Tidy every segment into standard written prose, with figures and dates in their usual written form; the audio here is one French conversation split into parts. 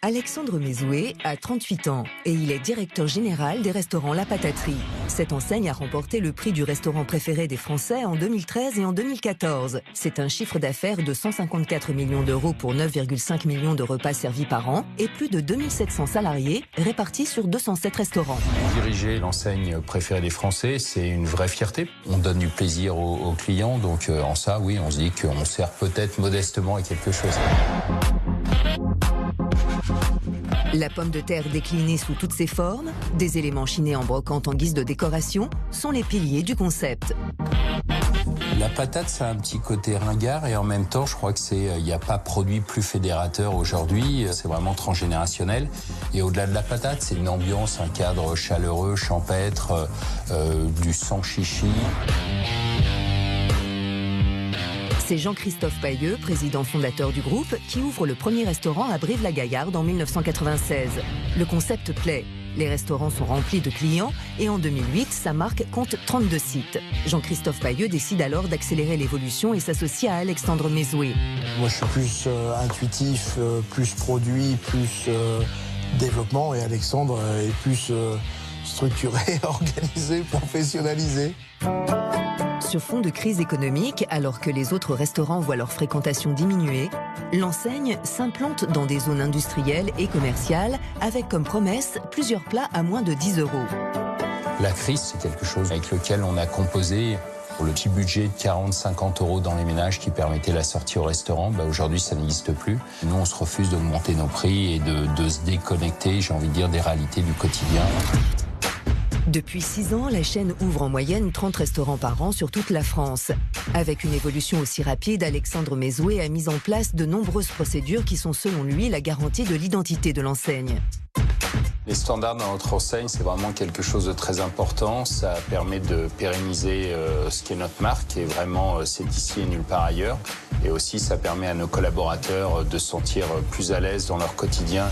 Alexandre Mezoué a 38 ans et il est directeur général des restaurants La Pataterie. Cette enseigne a remporté le prix du restaurant préféré des Français en 2013 et en 2014. C'est un chiffre d'affaires de 154 millions d'euros pour 9,5 millions de repas servis par an et plus de 2700 salariés répartis sur 207 restaurants. Diriger l'enseigne préférée des Français, c'est une vraie fierté. On donne du plaisir aux clients, donc en ça, oui, on se dit qu'on sert peut-être modestement à quelque chose. La pomme de terre déclinée sous toutes ses formes, des éléments chinés en brocante en guise de décoration, sont les piliers du concept. La patate, ça a un petit côté ringard et en même temps, je crois que il n'y a pas produit plus fédérateur aujourd'hui. C'est vraiment transgénérationnel. Et au-delà de la patate, c'est une ambiance, un cadre chaleureux, champêtre, du sans chichi. C'est Jean-Christophe Pailleux, président fondateur du groupe, qui ouvre le premier restaurant à Brive-la-Gaillarde en 1996. Le concept plaît. Les restaurants sont remplis de clients et en 2008, sa marque compte 32 sites. Jean-Christophe Pailleux décide alors d'accélérer l'évolution et s'associe à Alexandre Mezoué. Moi, je suis plus intuitif, plus produit, plus développement, et Alexandre est plus structuré, organisé, professionnalisé. Sur fond de crise économique, alors que les autres restaurants voient leur fréquentation diminuer, l'enseigne s'implante dans des zones industrielles et commerciales avec comme promesse plusieurs plats à moins de 10 €. La crise, c'est quelque chose avec lequel on a composé pour le petit budget de 40-50 € dans les ménages qui permettait la sortie au restaurant. Aujourd'hui, ça n'existe plus. Nous, on se refuse d'augmenter nos prix et de se déconnecter, j'ai envie de dire, des réalités du quotidien. Depuis 6 ans, la chaîne ouvre en moyenne 30 restaurants par an sur toute la France. Avec une évolution aussi rapide, Alexandre Mezoué a mis en place de nombreuses procédures qui sont selon lui la garantie de l'identité de l'enseigne. Les standards dans notre enseigne, c'est vraiment quelque chose de très important. Ça permet de pérenniser ce qu'est notre marque et vraiment c'est ici et nulle part ailleurs. Et aussi, ça permet à nos collaborateurs de se sentir plus à l'aise dans leur quotidien.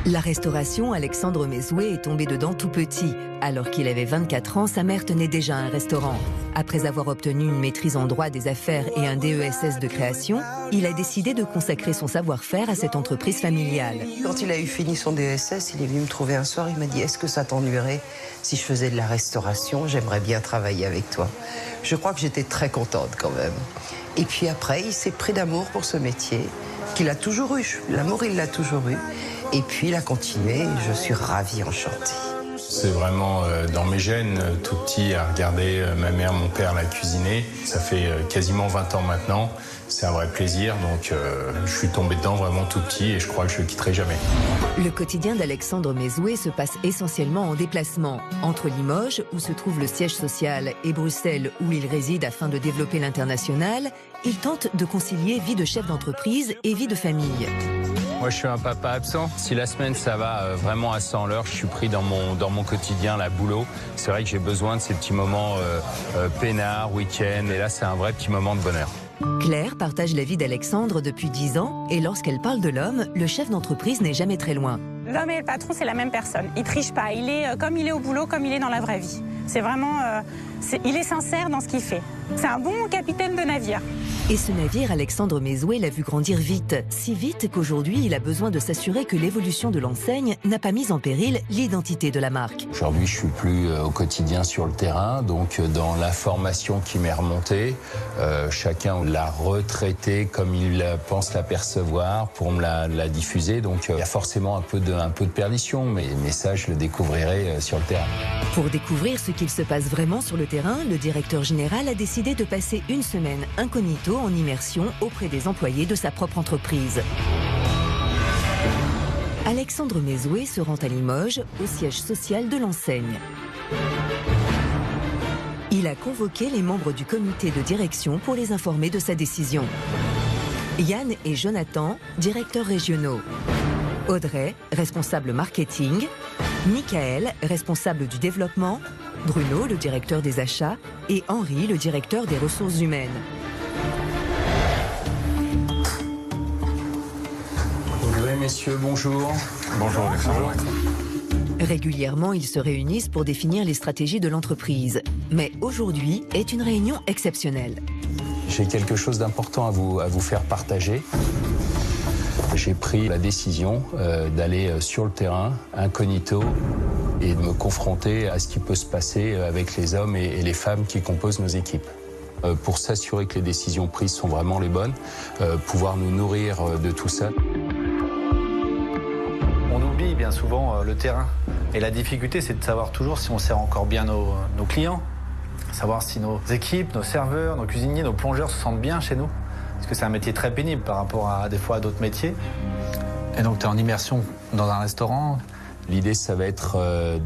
La restauration, Alexandre Mezoué est tombé dedans tout petit. Alors qu'il avait 24 ans, sa mère tenait déjà un restaurant. Après avoir obtenu une maîtrise en droit des affaires et un DESS de création, il a décidé de consacrer son savoir-faire à cette entreprise familiale. Quand il a eu fini son DESS, il est venu me trouver un soir, il m'a dit « Est-ce que ça t'ennuierait si je faisais de la restauration? J'aimerais bien travailler avec toi. » Je crois que j'étais très contente quand même. Et puis après, il s'est pris d'amour pour ce métier, qu'il a toujours eu. L'amour, il l'a toujours eu. Et puis il a continué et je suis ravie, enchantée. C'est vraiment dans mes gènes, tout petit, à regarder ma mère, mon père la cuisiner. Ça fait quasiment 20 ans maintenant. C'est un vrai plaisir, donc je suis tombé dedans vraiment tout petit et je crois que je ne le quitterai jamais. Le quotidien d'Alexandre Mezoué se passe essentiellement en déplacement. Entre Limoges, où se trouve le siège social, et Bruxelles, où il réside afin de développer l'international, il tente de concilier vie de chef d'entreprise et vie de famille. Moi, je suis un papa absent. Si la semaine, ça va vraiment à 100 à l'heure, je suis pris dans mon quotidien, la boulot. C'est vrai que j'ai besoin de ces petits moments peinards, week-end. Et là, c'est un vrai petit moment de bonheur. Claire partage la vie d'Alexandre depuis 10 ans. Et lorsqu'elle parle de l'homme, le chef d'entreprise n'est jamais très loin. L'homme et le patron, c'est la même personne. Il triche pas. Il est comme il est au boulot, comme il est dans la vraie vie. C'est vraiment... il est sincère dans ce qu'il fait. C'est un bon capitaine de navire. Et ce navire, Alexandre Mezoué l'a vu grandir vite. Si vite qu'aujourd'hui, il a besoin de s'assurer que l'évolution de l'enseigne n'a pas mis en péril l'identité de la marque. Aujourd'hui, je suis plus au quotidien sur le terrain, donc dans l'information qui m'est remontée, chacun l'a retraité comme il pense la percevoir pour me la diffuser. Donc il y a forcément un peu de perdition, mais ça, je le découvrirai sur le terrain. Pour découvrir ce qu'il se passe vraiment sur le terrain, le directeur général a décidé de passer une semaine incognito en immersion auprès des employés de sa propre entreprise. Alexandre Mezoué se rend à Limoges, au siège social de l'enseigne. Il a convoqué les membres du comité de direction pour les informer de sa décision. Yann et Jonathan, directeurs régionaux. Audrey, responsable marketing. Michael, responsable du développement. Bruno, le directeur des achats. Et Henri, le directeur des ressources humaines. messieurs, bonjour. Bonjour Alexandre. Régulièrement, ils se réunissent pour définir les stratégies de l'entreprise. Mais aujourd'hui est une réunion exceptionnelle. J'ai quelque chose d'important à vous faire partager. J'ai pris la décision d'aller sur le terrain, incognito, et de me confronter à ce qui peut se passer avec les hommes et les femmes qui composent nos équipes. Pour s'assurer que les décisions prises sont vraiment les bonnes, pouvoir nous nourrir de tout ça. On oublie bien souvent le terrain. Et la difficulté, c'est de savoir toujours si on sert encore bien nos clients, savoir si nos équipes, nos serveurs, nos cuisiniers, nos plongeurs se sentent bien chez nous. Parce que c'est un métier très pénible par rapport à des fois à d'autres métiers. Et donc tu es en immersion dans un restaurant. L'idée, ça va être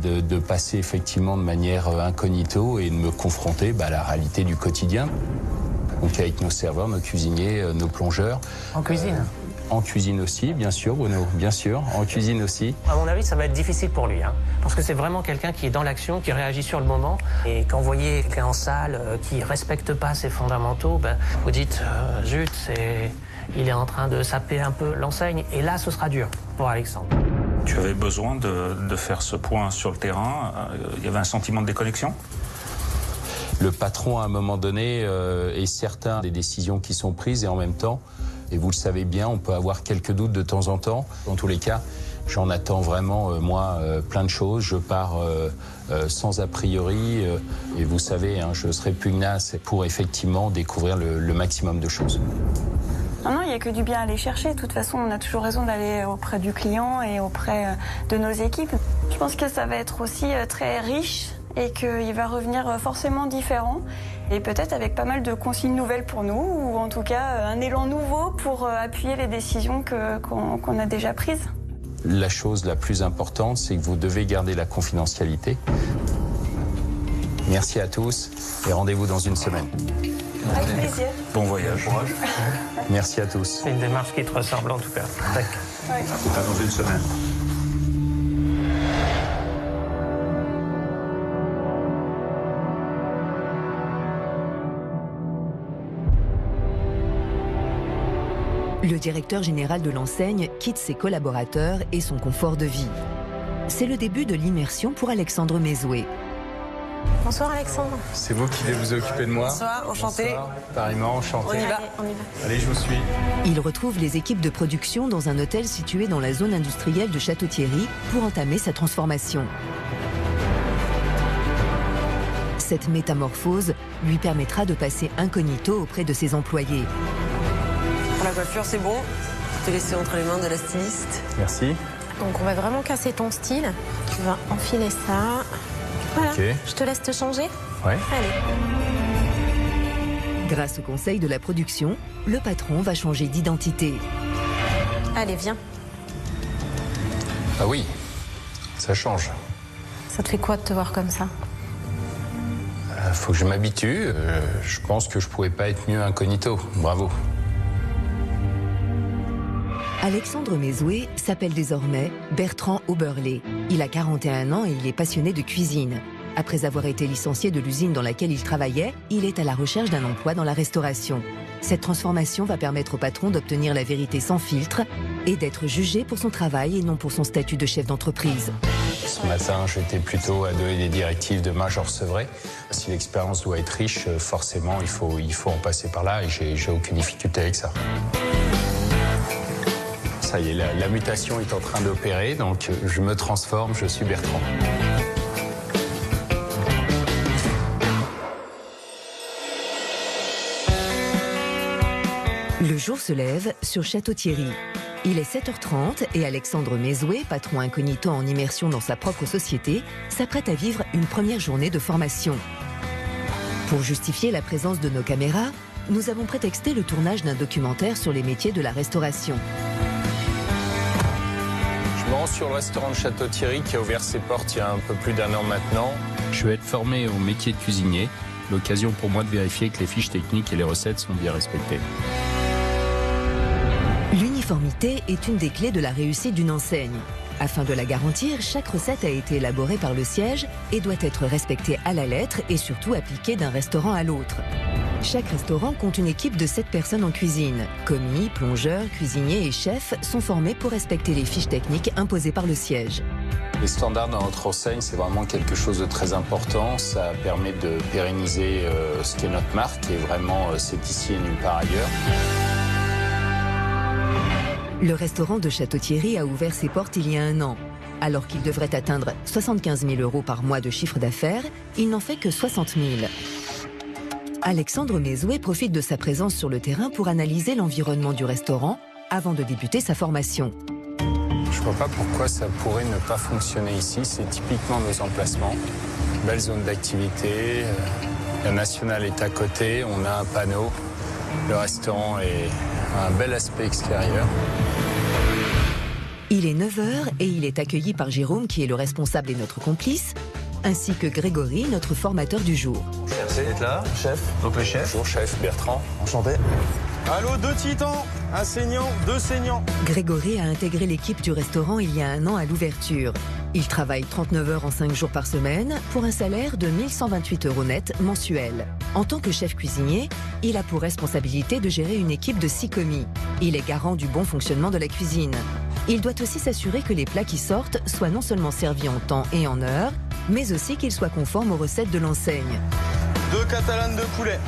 de passer effectivement de manière incognito et de me confronter à la réalité du quotidien. Donc avec nos serveurs, nos cuisiniers, nos plongeurs. En cuisine En cuisine aussi, bien sûr, Bruno, bien sûr. En cuisine aussi. À mon avis, ça va être difficile pour lui, parce que c'est vraiment quelqu'un qui est dans l'action, qui réagit sur le moment. Et quand vous voyez quelqu'un en salle qui ne respecte pas ses fondamentaux, vous dites, zut, il est en train de saper un peu l'enseigne. Et là, ce sera dur pour Alexandre. Tu avais besoin de faire ce point sur le terrain. Il y avait un sentiment de déconnexion ? Le patron, à un moment donné, est certain des décisions qui sont prises et en même temps, et vous le savez bien, on peut avoir quelques doutes de temps en temps. Dans tous les cas, j'en attends vraiment, plein de choses. Je pars sans a priori et vous savez, je serai pugnace pour effectivement découvrir le maximum de choses. Non, il n'y a que du bien à aller chercher. De toute façon, on a toujours raison d'aller auprès du client et auprès de nos équipes. Je pense que ça va être aussi très riche et qu'il va revenir forcément différent. Et peut-être avec pas mal de consignes nouvelles pour nous, ou en tout cas un élan nouveau pour appuyer les décisions qu'on a déjà prises. La chose la plus importante, c'est que vous devez garder la confidentialité. Merci à tous et rendez-vous dans une semaine. Avec plaisir. Bon voyage. Merci à tous. C'est une démarche qui te ressemble en tout cas. Tac. Ouais. Dans une semaine. Le directeur général de l'enseigne quitte ses collaborateurs et son confort de vie. C'est le début de l'immersion pour Alexandre Mesoué. Bonsoir Alexandre. C'est vous qui devez vous occuper de moi. Bonsoir, enchanté. Bonsoir. Pareillement, enchanté. On y va. Allez, je vous suis. Il retrouve les équipes de production dans un hôtel situé dans la zone industrielle de Château-Thierry pour entamer sa transformation. Cette métamorphose lui permettra de passer incognito auprès de ses employés. Pour la coiffure, c'est bon. Je t'ai laissé entre les mains de la styliste. Merci. Donc on va vraiment casser ton style. Tu vas enfiler ça. Voilà. Okay. Je te laisse te changer. Ouais. Allez. Grâce au conseil de la production, le patron va changer d'identité. Allez, viens. Ah oui, ça change. Ça te fait quoi de te voir comme ça? Faut que je m'habitue. Je pense que je pourrais pas être mieux incognito. Bravo. Alexandre Mesoué s'appelle désormais Bertrand Oberlé. Il a 41 ans et il est passionné de cuisine. Après avoir été licencié de l'usine dans laquelle il travaillait, il est à la recherche d'un emploi dans la restauration. Cette transformation va permettre au patron d'obtenir la vérité sans filtre et d'être jugé pour son travail et non pour son statut de chef d'entreprise. Ce matin, j'étais plutôt à donner des directives. Demain, je recevrai. Si l'expérience doit être riche, forcément, il faut en passer par là et j'ai aucune difficulté avec ça. Ça y est, la mutation est en train d'opérer, donc je me transforme, je suis Bertrand. Le jour se lève sur Château-Thierry. Il est 7h30 et Alexandre Mesoué, patron incognito en immersion dans sa propre société, s'apprête à vivre une première journée de formation. Pour justifier la présence de nos caméras, nous avons prétexté le tournage d'un documentaire sur les métiers de la restauration. Je me rends sur le restaurant de Château-Thierry qui a ouvert ses portes il y a un peu plus d'1 an maintenant. Je vais être formé au métier de cuisinier. L'occasion pour moi de vérifier que les fiches techniques et les recettes sont bien respectées. L'uniformité est une des clés de la réussite d'une enseigne. Afin de la garantir, chaque recette a été élaborée par le siège et doit être respectée à la lettre et surtout appliquée d'un restaurant à l'autre. Chaque restaurant compte une équipe de 7 personnes en cuisine. Commis, plongeurs, cuisiniers et chefs sont formés pour respecter les fiches techniques imposées par le siège. Les standards dans notre enseigne, c'est vraiment quelque chose de très important. Ça permet de pérenniser ce qu'est notre marque et vraiment c'est ici et nulle part ailleurs. Le restaurant de Château-Thierry a ouvert ses portes il y a 1 an. Alors qu'il devrait atteindre 75 000 € par mois de chiffre d'affaires, il n'en fait que 60 000. Alexandre Mézoué profite de sa présence sur le terrain pour analyser l'environnement du restaurant avant de débuter sa formation. Je ne vois pas pourquoi ça pourrait ne pas fonctionner ici. C'est typiquement nos emplacements. Belle zone d'activité. La Nationale est à côté. On a un panneau. Le restaurant a un bel aspect extérieur. Il est 9h et il est accueilli par Jérôme, qui est le responsable et notre complice, ainsi que Grégory, notre formateur du jour. Merci d'être là. Chef. Donc le chef. Bonjour chef, Bertrand. Enchanté. Allô, 2 titans, un saignant, 2 saignants. Grégory a intégré l'équipe du restaurant il y a 1 an à l'ouverture. Il travaille 39 heures en 5 jours par semaine pour un salaire de 1 128 € net mensuel. En tant que chef cuisinier, il a pour responsabilité de gérer une équipe de 6 commis. Il est garant du bon fonctionnement de la cuisine. Il doit aussi s'assurer que les plats qui sortent soient non seulement servis en temps et en heure, mais aussi qu'ils soient conformes aux recettes de l'enseigne. 2 catalanes de poulet.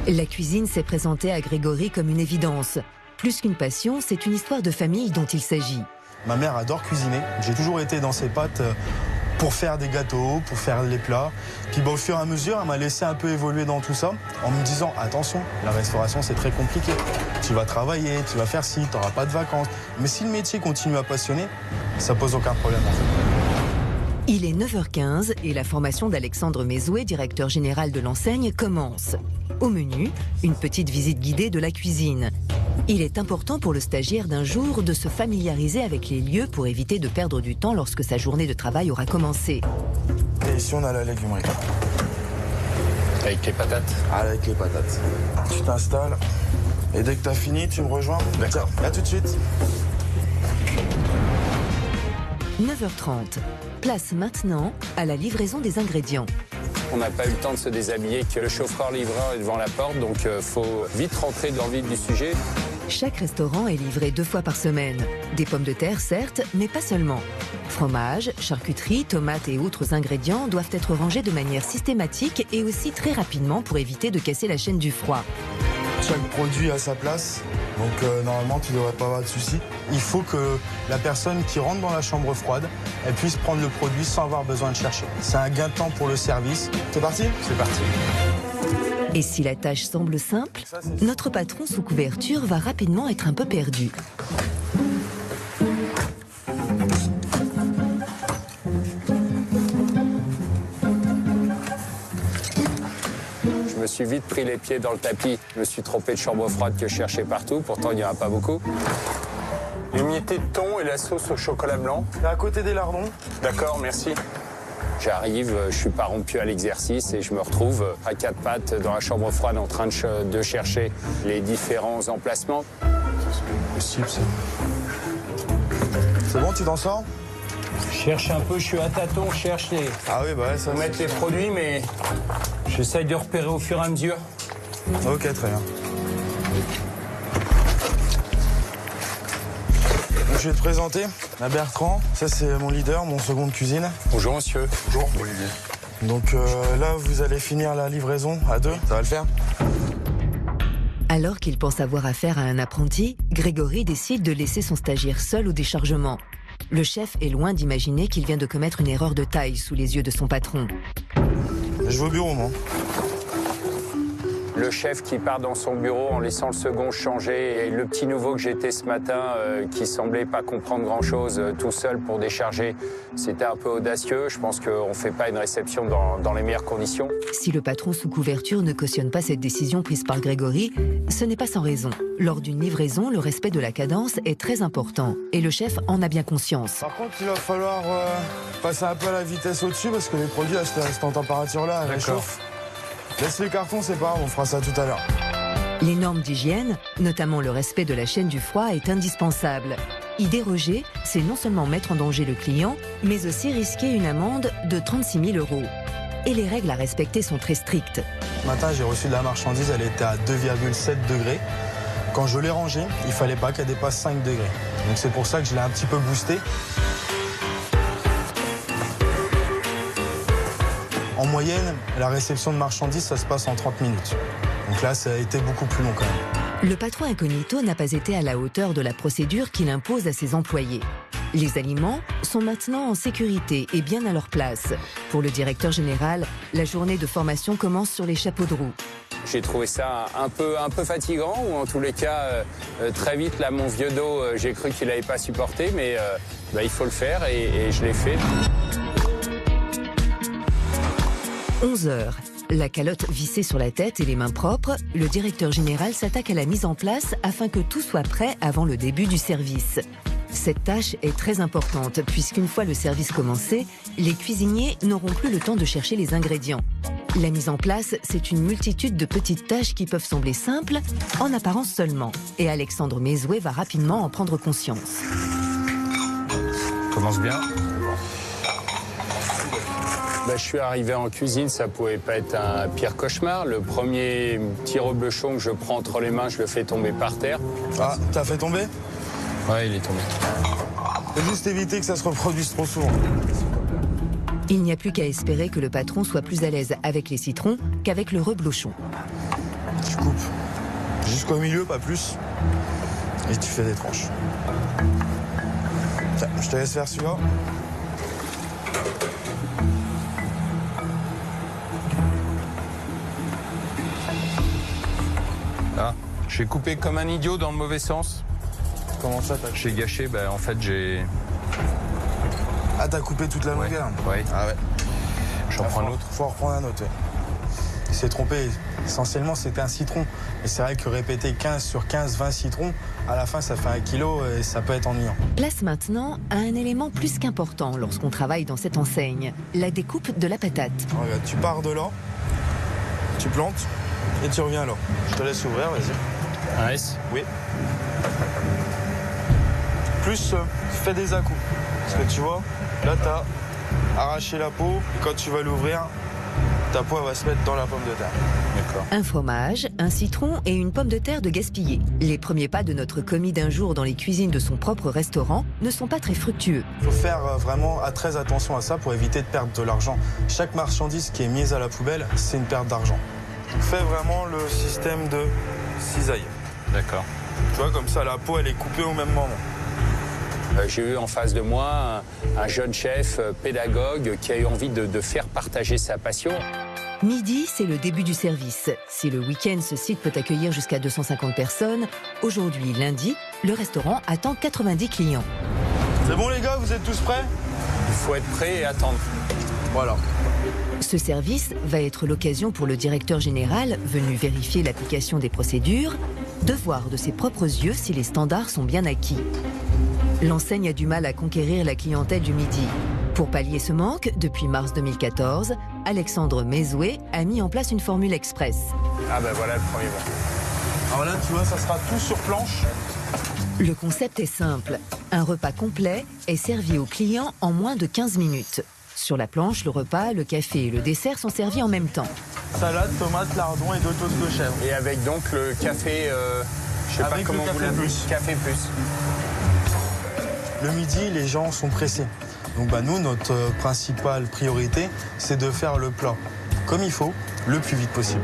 La cuisine s'est présentée à Grégory comme une évidence. Plus qu'une passion, c'est une histoire de famille dont il s'agit. Ma mère adore cuisiner. J'ai toujours été dans ses pattes pour faire des gâteaux, pour faire les plats. Puis au fur et à mesure, elle m'a laissé un peu évoluer dans tout ça en me disant attention, la restauration c'est très compliqué. Tu vas travailler, tu vas faire ci, tu n'auras pas de vacances. Mais si le métier continue à passionner, ça pose aucun problème en fait. Il est 9h15 et la formation d'Alexandre Mézoué, directeur général de l'enseigne, commence. Au menu, une petite visite guidée de la cuisine. Il est important pour le stagiaire d'un jour de se familiariser avec les lieux pour éviter de perdre du temps lorsque sa journée de travail aura commencé. Et ici on a la légumerie. Avec les patates? Avec les patates. Tu t'installes et dès que tu as fini, tu me rejoins. D'accord. À tout de suite. 9h30. Place maintenant à la livraison des ingrédients. On n'a pas eu le temps de se déshabiller, que le chauffeur-livreur est devant la porte, donc faut vite rentrer dans le vif du sujet. Chaque restaurant est livré 2 fois par semaine. Des pommes de terre, certes, mais pas seulement. Fromage, charcuterie, tomates et autres ingrédients doivent être rangés de manière systématique et aussi très rapidement pour éviter de casser la chaîne du froid. Chaque produit a sa place, donc normalement tu ne devrais pas avoir de soucis. Il faut que la personne qui rentre dans la chambre froide, elle puisse prendre le produit sans avoir besoin de chercher. C'est un gain de temps pour le service. C'est parti? C'est parti. Et si la tâche semble simple, notre patron sous couverture va rapidement être un peu perdu. Je me suis vite pris les pieds dans le tapis. Je me suis trompé de chambre froide que je cherchais partout. Pourtant, il n'y en a pas beaucoup. L'émietté de thon et la sauce au chocolat blanc. À côté des lardons. D'accord, merci. J'arrive, je suis pas rompu à l'exercice et je me retrouve à 4 pattes dans la chambre froide en train de chercher les différents emplacements. C'est possible, ça. C'est bon, tu t'en sors? Je cherche un peu, je suis à tâtons, je cherche les... Ah oui, bah ouais, ça... mettre les produits, mais j'essaye de repérer au fur et à mesure. Ok, très bien. Je vais te présenter à Bertrand. Ça, c'est mon leader, mon second de cuisine. Bonjour, monsieur. Bonjour, Olivier. Donc là, vous allez finir la livraison à 2. Ça va le faire? Alors qu'il pense avoir affaire à un apprenti, Grégory décide de laisser son stagiaire seul au déchargement. Le chef est loin d'imaginer qu'il vient de commettre une erreur de taille sous les yeux de son patron. Je vais au bureau, moi. Le chef qui part dans son bureau en laissant le second changer et le petit nouveau que j'étais ce matin qui semblait pas comprendre grand-chose tout seul pour décharger, c'était un peu audacieux. Je pense qu'on ne fait pas une réception dans les meilleures conditions. Si le patron sous couverture ne cautionne pas cette décision prise par Grégory, ce n'est pas sans raison. Lors d'une livraison, le respect de la cadence est très important et le chef en a bien conscience. Par contre, il va falloir passer un peu à la vitesse au-dessus parce que les produits, à cette température-là, elles réchauffent. Laisse les cartons, c'est pas grave, on fera ça tout à l'heure. Les normes d'hygiène, notamment le respect de la chaîne du froid, est indispensable. Y déroger, c'est non seulement mettre en danger le client, mais aussi risquer une amende de 36 000 €. Et les règles à respecter sont très strictes. Ce matin, j'ai reçu de la marchandise, elle était à 2,7 degrés. Quand je l'ai rangée, il ne fallait pas qu'elle dépasse 5 degrés. Donc c'est pour ça que je l'ai un petit peu boosté. En moyenne, la réception de marchandises, ça se passe en 30 minutes. Donc là, ça a été beaucoup plus long quand même. Le patron incognito n'a pas été à la hauteur de la procédure qu'il impose à ses employés. Les aliments sont maintenant en sécurité et bien à leur place. Pour le directeur général, la journée de formation commence sur les chapeaux de roue. J'ai trouvé ça un peu fatigant, ou en tous les cas, très vite, là, mon vieux dos, j'ai cru qu'il n'avait pas supporté, mais il faut le faire et je l'ai fait. 11 heures. La calotte vissée sur la tête et les mains propres, le directeur général s'attaque à la mise en place afin que tout soit prêt avant le début du service. Cette tâche est très importante puisqu'une fois le service commencé, les cuisiniers n'auront plus le temps de chercher les ingrédients. La mise en place, c'est une multitude de petites tâches qui peuvent sembler simples, en apparence seulement. Et Alexandre Mesoué va rapidement en prendre conscience. Commence bien. Je suis arrivé en cuisine, ça pouvait pas être un pire cauchemar. Le premier petit reblochon que je prends entre les mains, je le fais tomber par terre. Ah, t'as fait tomber? Ouais, il est tombé. Faut juste éviter que ça se reproduise trop souvent. Il n'y a plus qu'à espérer que le patron soit plus à l'aise avec les citrons qu'avec le reblochon. Tu coupes jusqu'au milieu, pas plus. Et tu fais des tranches. Tiens, je te laisse faire celui-là. Ah, j'ai coupé comme un idiot dans le mauvais sens. Comment ça, t'as... J'ai gâché, en fait, j'ai... Ah, t'as coupé toute la longueur? Ouais. Ah ouais. J'en prends un autre. Faut en reprendre un autre, ouais. Il s'est trompé. Essentiellement, c'était un citron. Et c'est vrai que répéter 15 sur 15, 20 citrons, à la fin, ça fait 1 kilo et ça peut être ennuyant. Place maintenant à un élément plus qu'important lorsqu'on travaille dans cette enseigne, la découpe de la patate. Regarde, tu pars de là, tu plantes et tu reviens là. Je te laisse ouvrir, vas-y. Un S? Oui. Plus, fais des à-coups. Parce que tu vois, là, t'as arraché la peau et quand tu vas l'ouvrir, ta peau elle va se mettre dans la pomme de terre. D'accord. Un fromage, un citron et une pomme de terre de gaspillée. Les premiers pas de notre commis d'un jour dans les cuisines de son propre restaurant ne sont pas très fructueux. Il faut faire vraiment très attention à ça pour éviter de perdre de l'argent. Chaque marchandise qui est mise à la poubelle, c'est une perte d'argent. Fais vraiment le système de cisaille. D'accord. Tu vois, comme ça, la peau, elle est coupée au même moment. J'ai eu en face de moi un jeune chef pédagogue qui a eu envie de faire partager sa passion. Midi, c'est le début du service. Si le week-end, ce site peut accueillir jusqu'à 250 personnes, aujourd'hui, lundi, le restaurant attend 90 clients. C'est bon les gars, vous êtes tous prêts? Il faut être prêt et attendre. Voilà. Ce service va être l'occasion pour le directeur général, venu vérifier l'application des procédures, de voir de ses propres yeux si les standards sont bien acquis. L'enseigne a du mal à conquérir la clientèle du midi. Pour pallier ce manque, depuis mars 2014, Alexandre Mesoué a mis en place une formule express. Ah voilà le premier bon. Alors là, tu vois, ça sera tout sur planche. Le concept est simple. Un repas complet est servi aux clients en moins de 15 minutes. Sur la planche, le repas, le café et le dessert sont servis en même temps. Salade, tomate, lardon et 2 toasts de chèvre. Et avec donc le café, je sais pas comment vous l'appelez. Café plus. Le midi, les gens sont pressés. Donc nous, notre principale priorité, c'est de faire le plat comme il faut, le plus vite possible.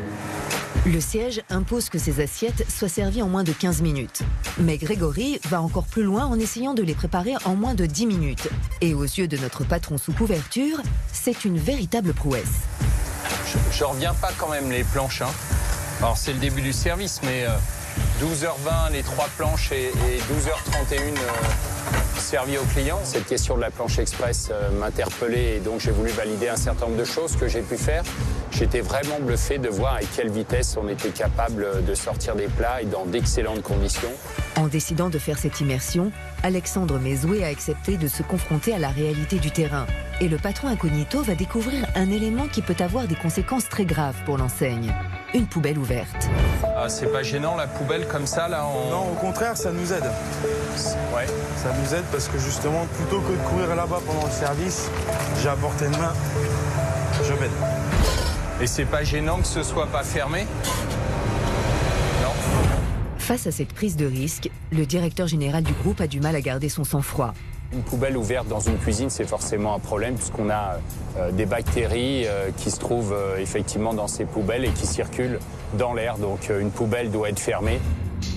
Le siège impose que ces assiettes soient servies en moins de 15 minutes. Mais Grégory va encore plus loin en essayant de les préparer en moins de 10 minutes. Et aux yeux de notre patron sous couverture, c'est une véritable prouesse. Je reviens pas quand même les planches. Alors c'est le début du service, mais 12h20 les 3 planches et 12h31 servies aux clients. Cette question de la planche express m'interpellait et donc j'ai voulu valider un certain nombre de choses que j'ai pu faire. J'étais vraiment bluffé de voir à quelle vitesse on était capable de sortir des plats et dans d'excellentes conditions. En décidant de faire cette immersion, Alexandre Mesoué a accepté de se confronter à la réalité du terrain. Et le patron incognito va découvrir un élément qui peut avoir des conséquences très graves pour l'enseigne. Une poubelle ouverte. C'est pas gênant la poubelle comme ça là Non, au contraire, ça nous aide. Ouais. Ça nous aide parce que justement, plutôt que de courir là-bas pendant le service, j'ai à portée de main, je m'aide. Et c'est pas gênant que ce soit pas fermé? Non. Face à cette prise de risque, le directeur général du groupe a du mal à garder son sang-froid. Une poubelle ouverte dans une cuisine, c'est forcément un problème puisqu'on a des bactéries qui se trouvent effectivement dans ces poubelles et qui circulent dans l'air. Donc une poubelle doit être fermée.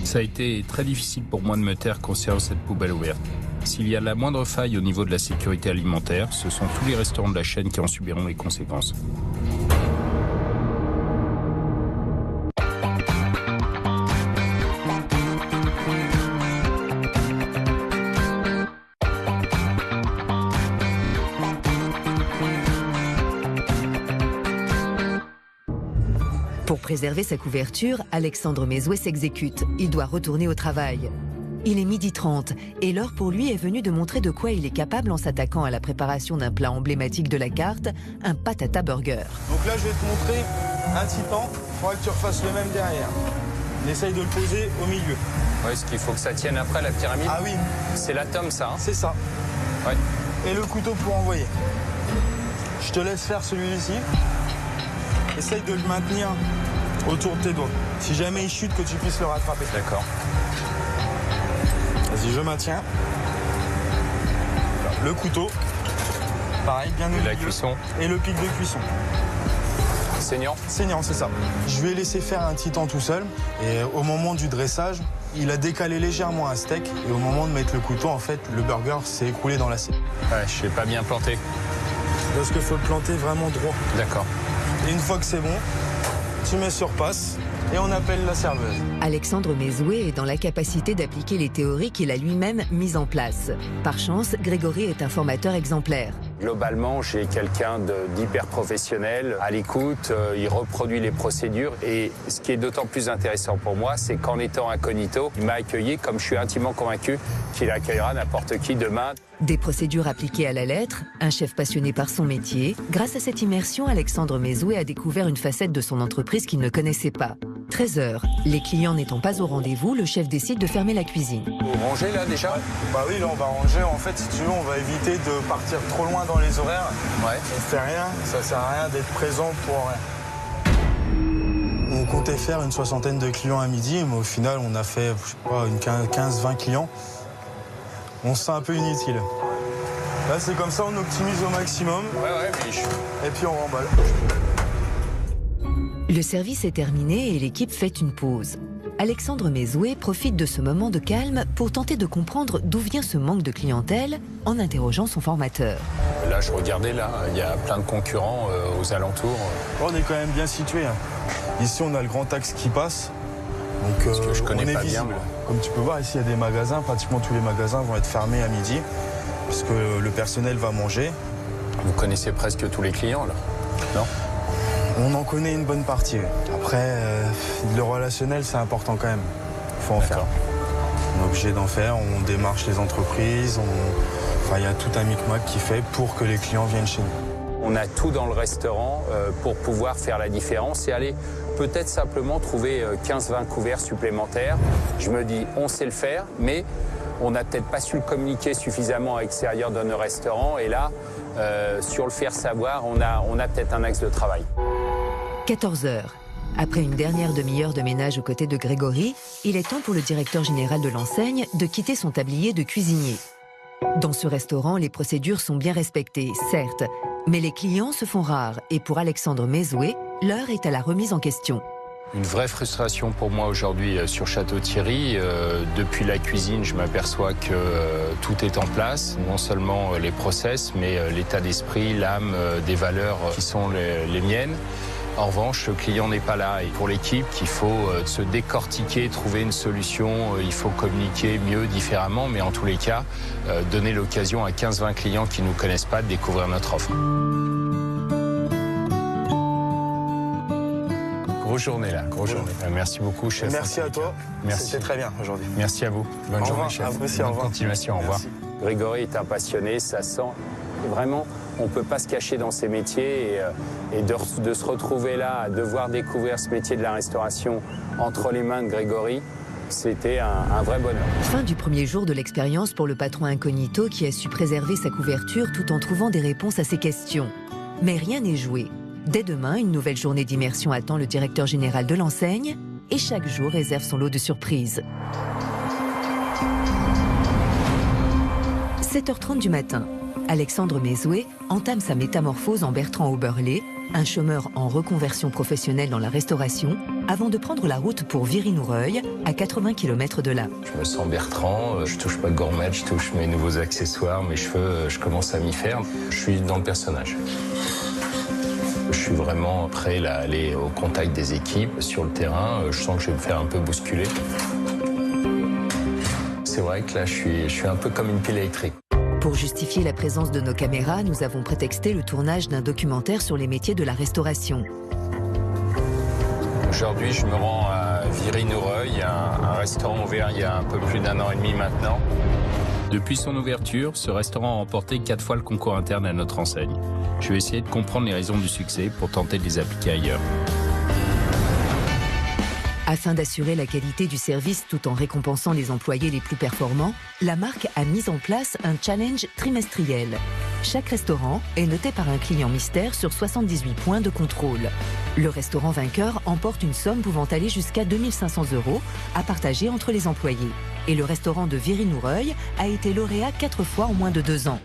Ça a été très difficile pour moi de me taire concernant cette poubelle ouverte. S'il y a la moindre faille au niveau de la sécurité alimentaire, ce sont tous les restaurants de la chaîne qui en subiront les conséquences. Pour préserver sa couverture, Alexandre Mesoué s'exécute. Il doit retourner au travail. Il est 12h30 et l'heure pour lui est venue de montrer de quoi il est capable en s'attaquant à la préparation d'un plat emblématique de la carte, un patata burger. Donc là, je vais te montrer un titan. Il faudra que tu refasses le même derrière. On essaye de le poser au milieu. Oui, ce qu'il faut que ça tienne après la pyramide. Ah oui. C'est l'atome, ça. Hein. C'est ça. Ouais. Et le couteau pour envoyer. Je te laisse faire celui-ci. Essaye de le maintenir autour de tes doigts. Si jamais il chute, que tu puisses le rattraper. D'accord. Vas-y, je maintiens. Le couteau. Pareil, bien au milieu. La cuisson. Et le pic de cuisson. Saignant. Saignant, c'est ça. Je lui ai laissé faire un titan tout seul. Et au moment du dressage, il a décalé légèrement un steak. Et au moment de mettre le couteau, en fait, le burger s'est écroulé dans l'assiette. Ouais, je l'ai pas bien planté. Parce qu'il faut le planter vraiment droit. D'accord. Et une fois que c'est bon, tu mets sur passe et on appelle la serveuse. Alexandre Mesoué est dans la capacité d'appliquer les théories qu'il a lui-même mises en place. Par chance, Grégory est un formateur exemplaire. Globalement, j'ai quelqu'un d'hyper professionnel, à l'écoute, il reproduit les procédures et ce qui est d'autant plus intéressant pour moi, c'est qu'en étant incognito, il m'a accueilli comme je suis intimement convaincu qu'il accueillera n'importe qui demain. Des procédures appliquées à la lettre, un chef passionné par son métier. Grâce à cette immersion, Alexandre Mesoué a découvert une facette de son entreprise qu'il ne connaissait pas. 13h, les clients n'étant pas au rendez-vous, le chef décide de fermer la cuisine. Vous rangez là déjà? Bah oui, là on va ranger. En fait, si tu veux, on va éviter de partir trop loin dans les horaires. Ouais. On fait rien, ça sert à rien d'être présent pour rien. On comptait faire une 60aine de clients à midi, mais au final, on a fait, je sais pas, une 15-20 clients. On se sent un peu inutile. Là, c'est comme ça, on optimise au maximum. Ouais, mais Et puis on remballe. Le service est terminé et l'équipe fait une pause. Alexandre Mesoué profite de ce moment de calme pour tenter de comprendre d'où vient ce manque de clientèle en interrogeant son formateur. Là, je regardais, là, il y a plein de concurrents aux alentours. On est quand même bien situé. Hein. Ici, on a le grand axe qui passe. Donc, parce que je connais pas bien. Comme tu peux voir, ici, il y a des magasins. Pratiquement tous les magasins vont être fermés à midi, puisque le personnel va manger. Vous connaissez presque tous les clients, là? Non? On en connaît une bonne partie. Après, le relationnel, c'est important quand même. Il faut en faire. On est obligé d'en faire. On démarche les entreprises. Enfin, il y a tout un micmac qui fait pour que les clients viennent chez nous. On a tout dans le restaurant pour pouvoir faire la différence et aller peut-être simplement trouver 15-20 couverts supplémentaires. Je me dis, on sait le faire, mais on n'a peut-être pas su le communiquer suffisamment à l'extérieur de nos restaurants. Et là, sur le faire savoir, on a peut-être un axe de travail. 14h. Après une dernière demi-heure de ménage aux côtés de Grégory, il est temps pour le directeur général de l'enseigne de quitter son tablier de cuisinier. Dans ce restaurant, les procédures sont bien respectées, certes, mais les clients se font rares et pour Alexandre Mesoué, l'heure est à la remise en question. Une vraie frustration pour moi aujourd'hui sur Château-Thierry. Depuis la cuisine, je m'aperçois que tout est en place. Non seulement les process, mais l'état d'esprit, l'âme, des valeurs qui sont les miennes. En revanche, le client n'est pas là. Et pour l'équipe, il faut se décortiquer, trouver une solution. Il faut communiquer mieux, différemment. Mais en tous les cas, donner l'occasion à 15-20 clients qui ne nous connaissent pas de découvrir notre offre. Grosse journée là, grosse journée. Merci beaucoup, chef. Merci à toi. Merci. C'était très bien aujourd'hui. Merci à vous. Bonne journée, chef. À vous aussi, au Bonne revoir. continuation, au revoir. Grégory est un passionné, ça sent vraiment On ne peut pas se cacher dans ces métiers et de se retrouver là, à devoir découvrir ce métier de la restauration entre les mains de Grégory, c'était un vrai bonheur. Fin du premier jour de l'expérience pour le patron incognito qui a su préserver sa couverture tout en trouvant des réponses à ses questions. Mais rien n'est joué. Dès demain, une nouvelle journée d'immersion attend le directeur général de l'enseigne et chaque jour réserve son lot de surprises. 7h30 du matin, Alexandre Mesoué entame sa métamorphose en Bertrand Oberlé, un chômeur en reconversion professionnelle dans la restauration, avant de prendre la route pour Viry-Noureuil, à 80 km de là. Je me sens Bertrand, je touche pas de gourmet, je touche mes nouveaux accessoires, mes cheveux, je commence à m'y faire. Je suis dans le personnage. Je suis vraiment prêt à aller au contact des équipes sur le terrain. Je sens que je vais me faire un peu bousculer. C'est vrai que là, je suis un peu comme une pile électrique. Pour justifier la présence de nos caméras, nous avons prétexté le tournage d'un documentaire sur les métiers de la restauration. Aujourd'hui, je me rends à Viry-Noureuil, un restaurant ouvert il y a un peu plus d'1 an et demi maintenant. Depuis son ouverture, ce restaurant a remporté 4 fois le concours interne à notre enseigne. Je vais essayer de comprendre les raisons du succès pour tenter de les appliquer ailleurs. Afin d'assurer la qualité du service tout en récompensant les employés les plus performants, la marque a mis en place un challenge trimestriel. Chaque restaurant est noté par un client mystère sur 78 points de contrôle. Le restaurant vainqueur emporte une somme pouvant aller jusqu'à 2 500 € à partager entre les employés. Et le restaurant de Viry-Noureuil a été lauréat 4 fois en moins de 2 ans.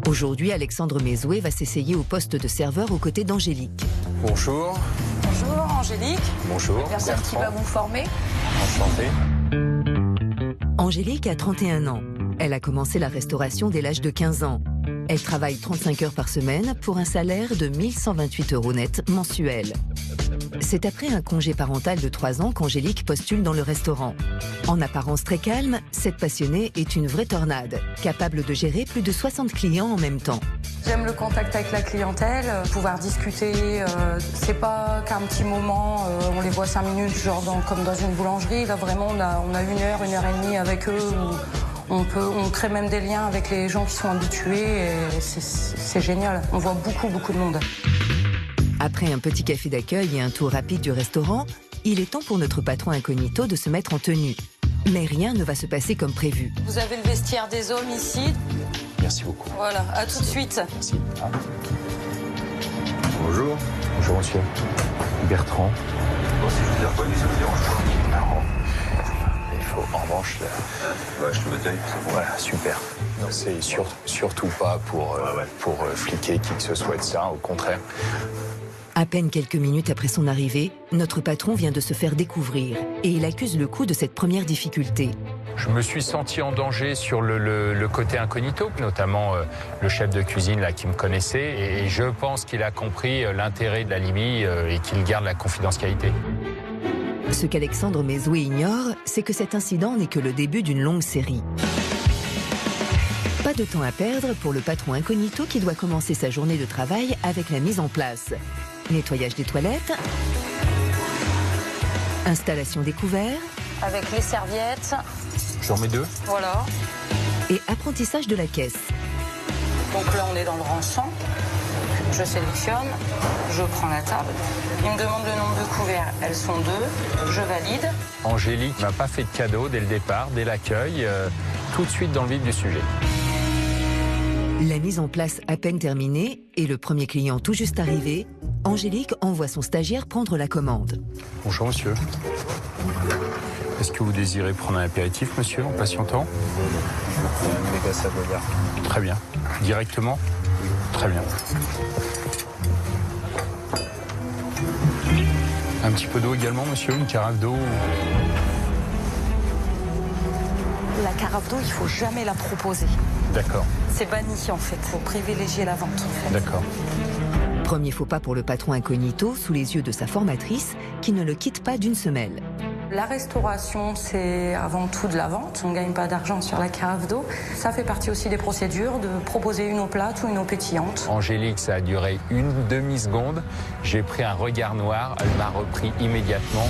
Aujourd'hui, Alexandre Mesoué va s'essayer au poste de serveur aux côtés d'Angélique. Bonjour. Bonjour Angélique. Bonjour. La personne qui va vous former. Enchanté. Angélique a 31 ans. Elle a commencé la restauration dès l'âge de 15 ans. Elle travaille 35 heures par semaine pour un salaire de 1 128 € net mensuel. C'est après un congé parental de 3 ans qu'Angélique postule dans le restaurant. En apparence très calme, cette passionnée est une vraie tornade, capable de gérer plus de 60 clients en même temps. J'aime le contact avec la clientèle, pouvoir discuter. C'est pas qu'un petit moment, on les voit 5 minutes, genre comme dans une boulangerie. Là, vraiment, on a 1 heure, 1 heure et demie avec eux. Où on crée même des liens avec les gens qui sont habitués. Et c'est génial. On voit beaucoup de monde. Après un petit café d'accueil et un tour rapide du restaurant, il est temps pour notre patron incognito de se mettre en tenue. Mais rien ne va se passer comme prévu. Vous avez le vestiaire des hommes ici. Merci beaucoup. Voilà, à tout de suite. Merci. Bonjour. Bonjour monsieur. Bertrand. Bon, si je vous ai reconnu, ça vous dérange pas? Non. Il faut en revanche là. Ouais, je te bataille. Voilà, super. C'est surtout pas pour fliquer qui que ce soit de ça, au contraire. À peine quelques minutes après son arrivée, notre patron vient de se faire découvrir et il accuse le coup de cette première difficulté. Je me suis senti en danger sur le côté incognito, notamment le chef de cuisine là, qui me connaissait, et je pense qu'il a compris l'intérêt de l'alibi et qu'il garde la confidentialité. Ce qu'Alexandre Mesoué ignore, c'est que cet incident n'est que le début d'une longue série. Pas de temps à perdre pour le patron incognito qui doit commencer sa journée de travail avec la mise en place. Nettoyage des toilettes, installation des couverts, Avec les serviettes. J'en mets 2. Voilà. Et apprentissage de la caisse. Donc là, on est dans le rang-100. Je sélectionne, je prends la table. Il me demande le nombre de couverts. Elles sont 2. Je valide. Angélique m'a pas fait de cadeau dès le départ, dès l'accueil, tout de suite dans le vif du sujet. La mise en place à peine terminée et le premier client tout juste arrivé, Angélique envoie son stagiaire prendre la commande. Bonjour monsieur. Est-ce que vous désirez prendre un apéritif, monsieur, en patientant? Méga savoyard. Très bien. Directement? Très bien. Un petit peu d'eau également, monsieur? Une carafe d'eau? La carafe d'eau, il faut jamais la proposer. D'accord. C'est banni en fait. Il faut privilégier la vente en fait. D'accord. Premier faux pas pour le patron incognito sous les yeux de sa formatrice qui ne le quitte pas d'une semelle. La restauration, c'est avant tout de la vente. On ne gagne pas d'argent sur la carafe d'eau. Ça fait partie aussi des procédures de proposer une eau plate ou une eau pétillante. Angélique, ça a duré une demi-seconde. J'ai pris un regard noir. Elle m'a repris immédiatement.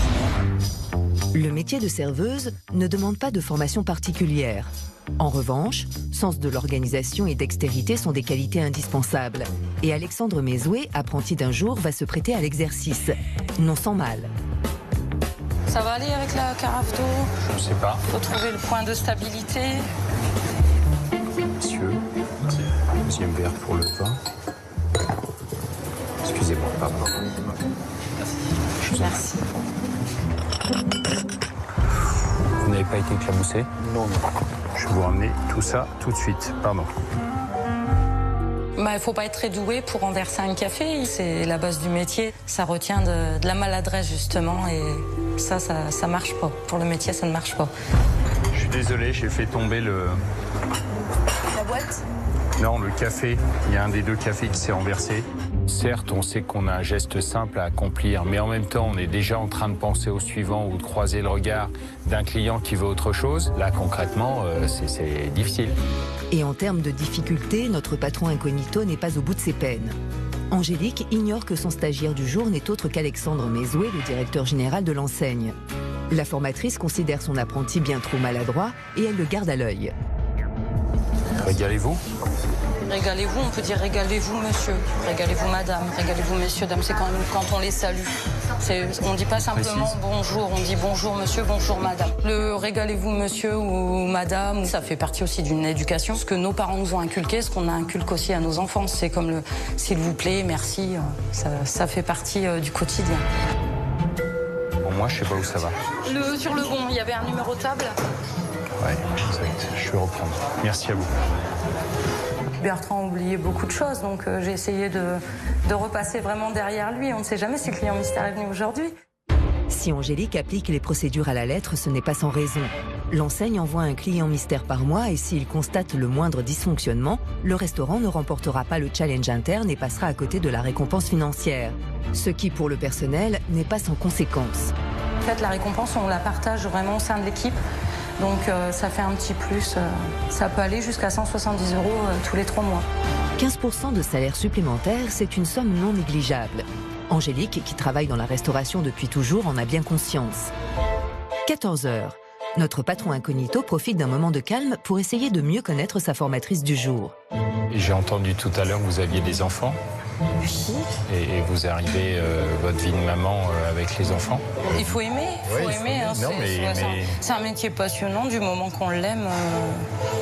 Le métier de serveuse ne demande pas de formation particulière. En revanche, sens de l'organisation et dextérité sont des qualités indispensables. Et Alexandre Mézoué, apprenti d'un jour, va se prêter à l'exercice. Non sans mal. Ça va aller avec la carafe d'eau? Je sais pas. Faut trouver le point de stabilité. Monsieur, deuxième verre pour le vin. Excusez-moi, pardon. Merci. Vous n'avez pas été éclaboussé? Non, non. Je vais vous ramener tout ça tout de suite. Pardon. Il faut pas être très doué pour renverser un café. C'est la base du métier. Ça retient de la maladresse, justement. Et ça marche pas. Pour le métier, ça ne marche pas. Je suis désolé, j'ai fait tomber le... La boîte? Non, le café. Il y a un des deux cafés qui s'est renversé. Certes, on sait qu'on a un geste simple à accomplir, mais en même temps, on est déjà en train de penser au suivant ou de croiser le regard d'un client qui veut autre chose. Là, concrètement, c'est difficile. Et en termes de difficultés, notre patron incognito n'est pas au bout de ses peines. Angélique ignore que son stagiaire du jour n'est autre qu'Alexandre Mézoué, le directeur général de l'enseigne. La formatrice considère son apprenti bien trop maladroit et elle le garde à l'œil. Régalez-vous. Régalez-vous, on peut dire régalez-vous monsieur, régalez-vous madame, régalez-vous messieurs, dames, c'est quand on les salue. On ne dit pas simplement bonjour, on dit bonjour monsieur, bonjour madame. Le régalez-vous monsieur ou madame, ça fait partie aussi d'une éducation. Ce que nos parents nous ont inculqué, ce qu'on a inculqué aussi à nos enfants, c'est comme le s'il vous plaît, merci, ça fait partie du quotidien. Bon, moi je sais pas où ça va. Sur le bon, il y avait un numéro de table. Ouais, exact, je vais reprendre. Merci à vous. Bertrand a oublié beaucoup de choses, donc j'ai essayé de repasser vraiment derrière lui. On ne sait jamais si le client mystère est venu aujourd'hui. Si Angélique applique les procédures à la lettre, ce n'est pas sans raison. L'enseigne envoie un client mystère par mois et s'il constate le moindre dysfonctionnement, le restaurant ne remportera pas le challenge interne et passera à côté de la récompense financière. Ce qui, pour le personnel, n'est pas sans conséquence. En fait, la récompense, on la partage vraiment au sein de l'équipe. Donc ça fait un petit plus, ça peut aller jusqu'à 170 € tous les 3 mois. 15% de salaire supplémentaire, c'est une somme non négligeable. Angélique, qui travaille dans la restauration depuis toujours, en a bien conscience. 14 h. Notre patron incognito profite d'un moment de calme pour essayer de mieux connaître sa formatrice du jour. J'ai entendu tout à l'heure que vous aviez des enfants. Oui. Et vous arrivez votre vie de maman avec les enfants. Il faut aimer, hein, c'est un métier passionnant du moment qu'on l'aime,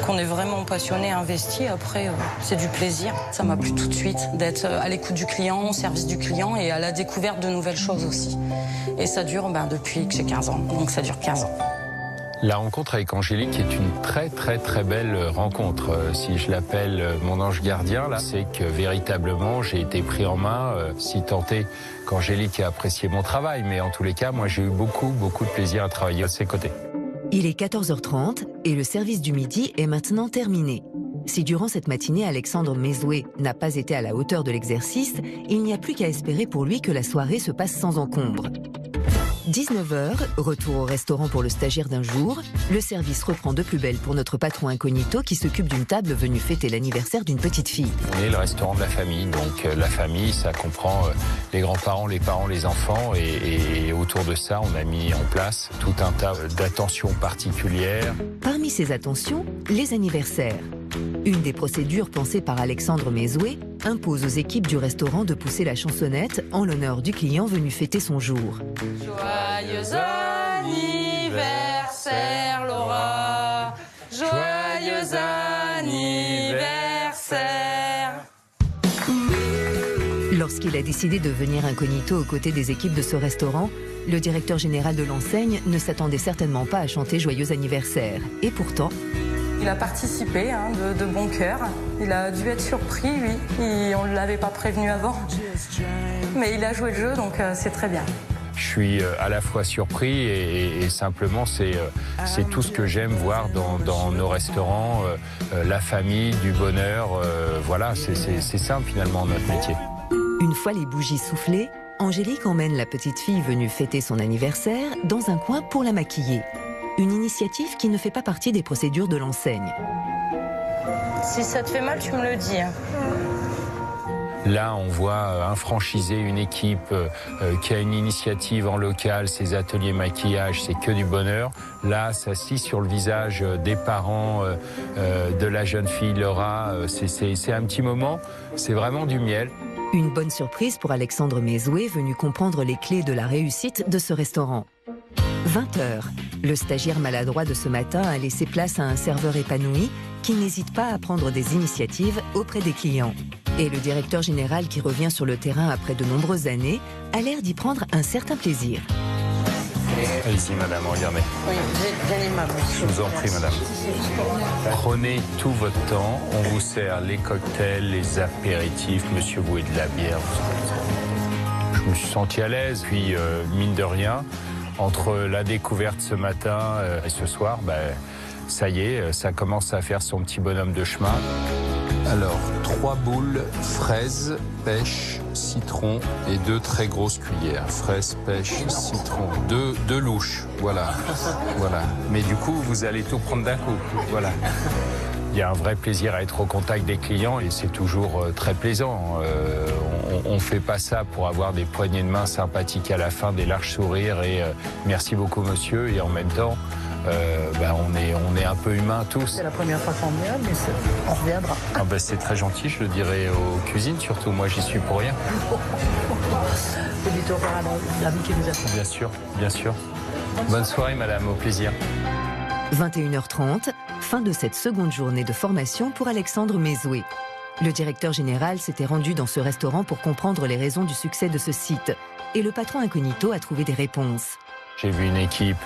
qu'on est vraiment passionné, investi. Après, c'est du plaisir. Ça m'a plu tout de suite d'être à l'écoute du client, au service du client et à la découverte de nouvelles choses aussi. Et ça dure depuis que j'ai 15 ans, donc ça dure 15 ans. La rencontre avec Angélique est une très belle rencontre. Si je l'appelle mon ange gardien, là, c'est que véritablement j'ai été pris en main, si tant est qu'Angélique ait apprécié mon travail. Mais en tous les cas, moi j'ai eu beaucoup de plaisir à travailler à ses côtés. Il est 14 h 30 et le service du midi est maintenant terminé. Si durant cette matinée, Alexandre Mézoué n'a pas été à la hauteur de l'exercice, il n'y a plus qu'à espérer pour lui que la soirée se passe sans encombre. 19 h, retour au restaurant pour le stagiaire d'un jour. Le service reprend de plus belle pour notre patron incognito qui s'occupe d'une table venue fêter l'anniversaire d'une petite fille. On est le restaurant de la famille, donc la famille, ça comprend les grands-parents, les parents, les enfants. Et autour de ça, on a mis en place tout un tas d'attentions particulières. Parmi ces attentions, les anniversaires. Une des procédures pensées par Alexandre Mézoué impose aux équipes du restaurant de pousser la chansonnette en l'honneur du client venu fêter son jour. Joyeux anniversaire Laura, joyeux anniversaire. Lorsqu'il a décidé de venir incognito aux côtés des équipes de ce restaurant, le directeur général de l'enseigne ne s'attendait certainement pas à chanter joyeux anniversaire. Et pourtant... Il a participé de bon cœur. Il a dû être surpris, lui. On ne l'avait pas prévenu avant. Mais il a joué le jeu, donc c'est très bien. Je suis à la fois surpris et simplement c'est tout ce que j'aime voir dans nos restaurants, la famille, du bonheur. Voilà, c'est simple finalement notre métier. Une fois les bougies soufflées, Angélique emmène la petite fille venue fêter son anniversaire dans un coin pour la maquiller. Une initiative qui ne fait pas partie des procédures de l'enseigne. Si ça te fait mal, tu me le dis. Là, on voit un franchisé, une équipe qui a une initiative en local, ses ateliers maquillage, c'est que du bonheur. Là, ça se lit sur le visage des parents de la jeune fille Laura. C'est un petit moment, c'est vraiment du miel. Une bonne surprise pour Alexandre Mézoué, venu comprendre les clés de la réussite de ce restaurant. 20h, le stagiaire maladroit de ce matin a laissé place à un serveur épanoui qui n'hésite pas à prendre des initiatives auprès des clients. Et le directeur général qui revient sur le terrain après de nombreuses années a l'air d'y prendre un certain plaisir. Allez-y, madame, regardez. Oui, j'ai l'aimable. Je vous en prie, madame. Prenez tout votre temps. On vous sert les cocktails, les apéritifs. Monsieur boit de la bière. Je me suis senti à l'aise. Puis, mine de rien, entre la découverte ce matin et ce soir, ça y est, ça commence à faire son petit bonhomme de chemin. Alors, 3 boules, fraises, pêche, citron et 2 très grosses cuillères. Fraises, pêche, citron, 2 louches, voilà. Mais du coup, vous allez tout prendre d'un coup, voilà. Il y a un vrai plaisir à être au contact des clients et c'est toujours très plaisant. On ne fait pas ça pour avoir des poignées de main sympathiques à la fin, des larges sourires et merci beaucoup monsieur. Et en même temps, on est un peu humains tous. C'est la première fois qu'on vient, mais on reviendra. C'est très gentil, je le dirai aux cuisines surtout. Moi, j'y suis pour rien. Vous dites au revoir à l'ami qui nous a. Bien sûr, bien sûr. Bonne soirée madame, au plaisir. 21h30, fin de cette seconde journée de formation pour Alexandre Mézoué. Le directeur général s'était rendu dans ce restaurant pour comprendre les raisons du succès de ce site. Et le patron incognito a trouvé des réponses. J'ai vu une équipe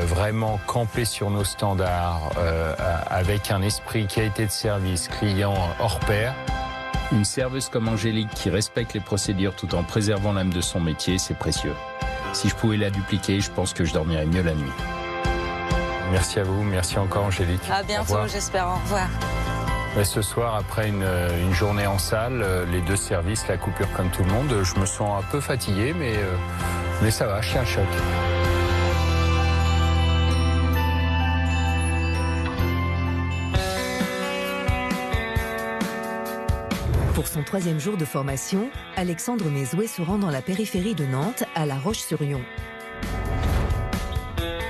vraiment camper sur nos standards, avec un esprit qualité de service, client hors pair. Une serveuse comme Angélique qui respecte les procédures tout en préservant l'âme de son métier, c'est précieux. Si je pouvais la dupliquer, je pense que je dormirais mieux la nuit. Merci à vous, merci encore Angélique. À bientôt, j'espère. Au revoir. Mais ce soir, après une journée en salle, les 2 services, la coupure comme tout le monde, je me sens un peu fatigué, mais ça va, je suis un choc. Pour son 3e jour de formation, Alexandre Mézoué se rend dans la périphérie de Nantes, à La Roche-sur-Yon.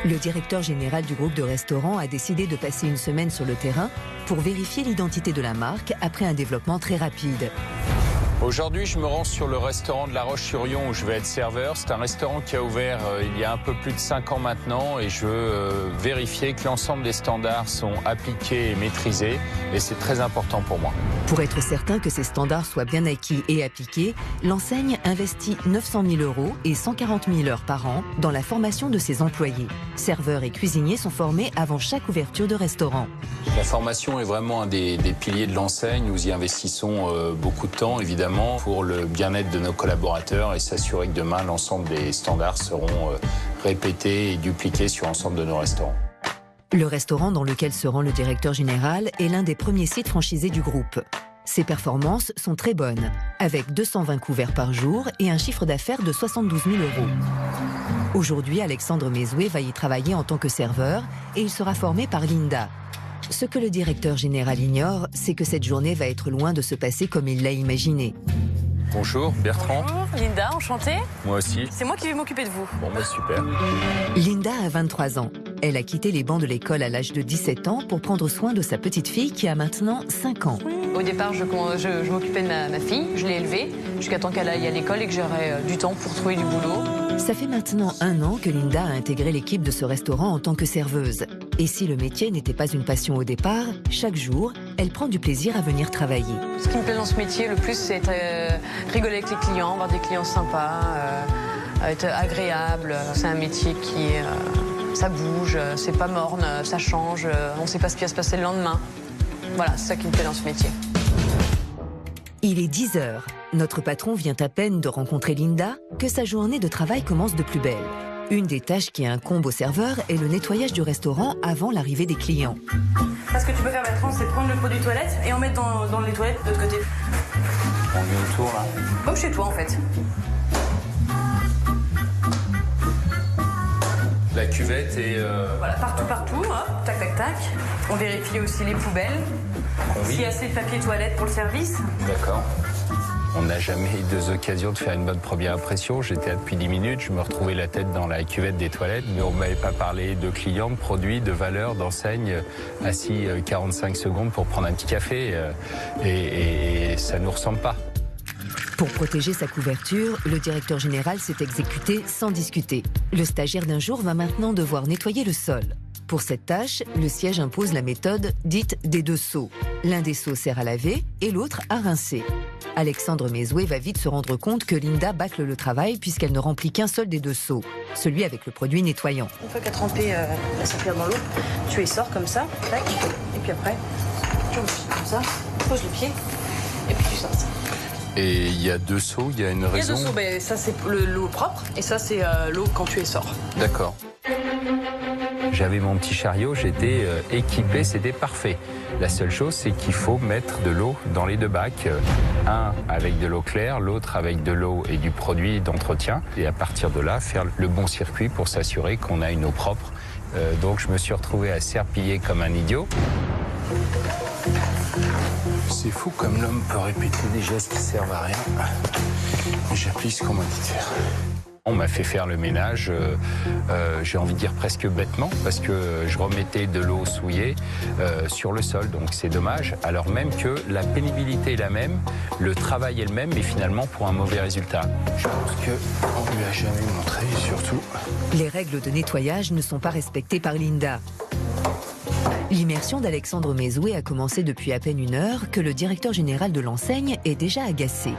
Le directeur général du groupe de restaurants a décidé de passer une semaine sur le terrain pour vérifier l'identité de la marque après un développement très rapide. Aujourd'hui, je me rends sur le restaurant de La Roche-sur-Yon où je vais être serveur. C'est un restaurant qui a ouvert il y a un peu plus de 5 ans maintenant et je veux vérifier que l'ensemble des standards sont appliqués et maîtrisés et c'est très important pour moi. Pour être certain que ces standards soient bien acquis et appliqués, l'enseigne investit 900 000 € et 140 000 heures par an dans la formation de ses employés. Serveurs et cuisiniers sont formés avant chaque ouverture de restaurant. La formation est vraiment un des piliers de l'enseigne. Nous y investissons beaucoup de temps, évidemment, pour le bien-être de nos collaborateurs et s'assurer que demain, l'ensemble des standards seront répétés et dupliqués sur l'ensemble de nos restaurants. Le restaurant dans lequel se rend le directeur général est l'un des premiers sites franchisés du groupe. Ses performances sont très bonnes, avec 220 couverts par jour et un chiffre d'affaires de 72 000 €. Aujourd'hui, Alexandre Mézoué va y travailler en tant que serveur et il sera formé par Linda. Ce que le directeur général ignore, c'est que cette journée va être loin de se passer comme il l'a imaginé. Bonjour, Bertrand. Bonjour, Linda, enchantée. Moi aussi. C'est moi qui vais m'occuper de vous. Bon, super. Linda a 23 ans. Elle a quitté les bancs de l'école à l'âge de 17 ans pour prendre soin de sa petite fille qui a maintenant 5 ans. Au départ, je m'occupais de ma fille, je l'ai élevée, jusqu'à temps qu'elle aille à l'école et que j'aurai du temps pour trouver du boulot. Ça fait maintenant 1 an que Linda a intégré l'équipe de ce restaurant en tant que serveuse. Et si le métier n'était pas une passion au départ, chaque jour, elle prend du plaisir à venir travailler. Ce qui me plaît dans ce métier le plus, c'est rigoler avec les clients, avoir des clients sympas, être agréable. C'est un métier qui ça bouge, c'est pas morne, ça change, on ne sait pas ce qui va se passer le lendemain. Voilà, c'est ça qui me plaît dans ce métier. Il est 10h. Notre patron vient à peine de rencontrer Linda que sa journée de travail commence de plus belle. Une des tâches qui incombe au serveur est le nettoyage du restaurant avant l'arrivée des clients. Ce que tu peux faire, Bertrand, c'est prendre le produit toilette et en mettre dans les toilettes de l'autre côté. On est autour, là. Comme chez toi, en fait. La cuvette est... Voilà, partout, hop, tac, tac, tac. On vérifie aussi les poubelles. Oui. S'il y a assez de papier toilette pour le service. D'accord. On n'a jamais eu deux occasions de faire une bonne première impression. J'étais là depuis 10 minutes, je me retrouvais la tête dans la cuvette des toilettes, mais on ne m'avait pas parlé de clients, de produits, de valeurs, d'enseignes, assis 45 secondes pour prendre un petit café, et ça ne nous ressemble pas. Pour protéger sa couverture, le directeur général s'est exécuté sans discuter. Le stagiaire d'un jour va maintenant devoir nettoyer le sol. Pour cette tâche, le siège impose la méthode dite des 2 seaux. L'un des seaux sert à laver et l'autre à rincer. Alexandre Mézoué va vite se rendre compte que Linda bâcle le travail puisqu'elle ne remplit qu'un seul des 2 seaux, celui avec le produit nettoyant. Une fois qu'à tremper la serpillère dans l'eau, tu les sors comme ça, tac, et puis après, tu comme ça, tu poses le pied, et puis tu sors ça. Et il y a 2 seaux, il y a une raison? Il y a 2 seaux, ben, ça c'est l'eau propre, et ça c'est l'eau quand tu les sors. D'accord. J'avais mon petit chariot, j'étais équipé, c'était parfait. La seule chose, c'est qu'il faut mettre de l'eau dans les 2 bacs. Un avec de l'eau claire, l'autre avec de l'eau et du produit d'entretien. Et à partir de là, faire le bon circuit pour s'assurer qu'on a une eau propre. Donc je me suis retrouvé à serpiller comme un idiot. C'est fou comme l'homme peut répéter des gestes qui servent à rien. J'appuie ce qu'on m'a dit de faire. On m'a fait faire le ménage, j'ai envie de dire presque bêtement, parce que je remettais de l'eau souillée sur le sol, donc c'est dommage, alors même que la pénibilité est la même, le travail est le même, mais finalement pour un mauvais résultat. Je pense qu'on ne lui a jamais montré, surtout. Les règles de nettoyage ne sont pas respectées par Linda. L'immersion d'Alexandre Mézoué a commencé depuis à peine 1 heure que le directeur général de l'enseigne est déjà agacé.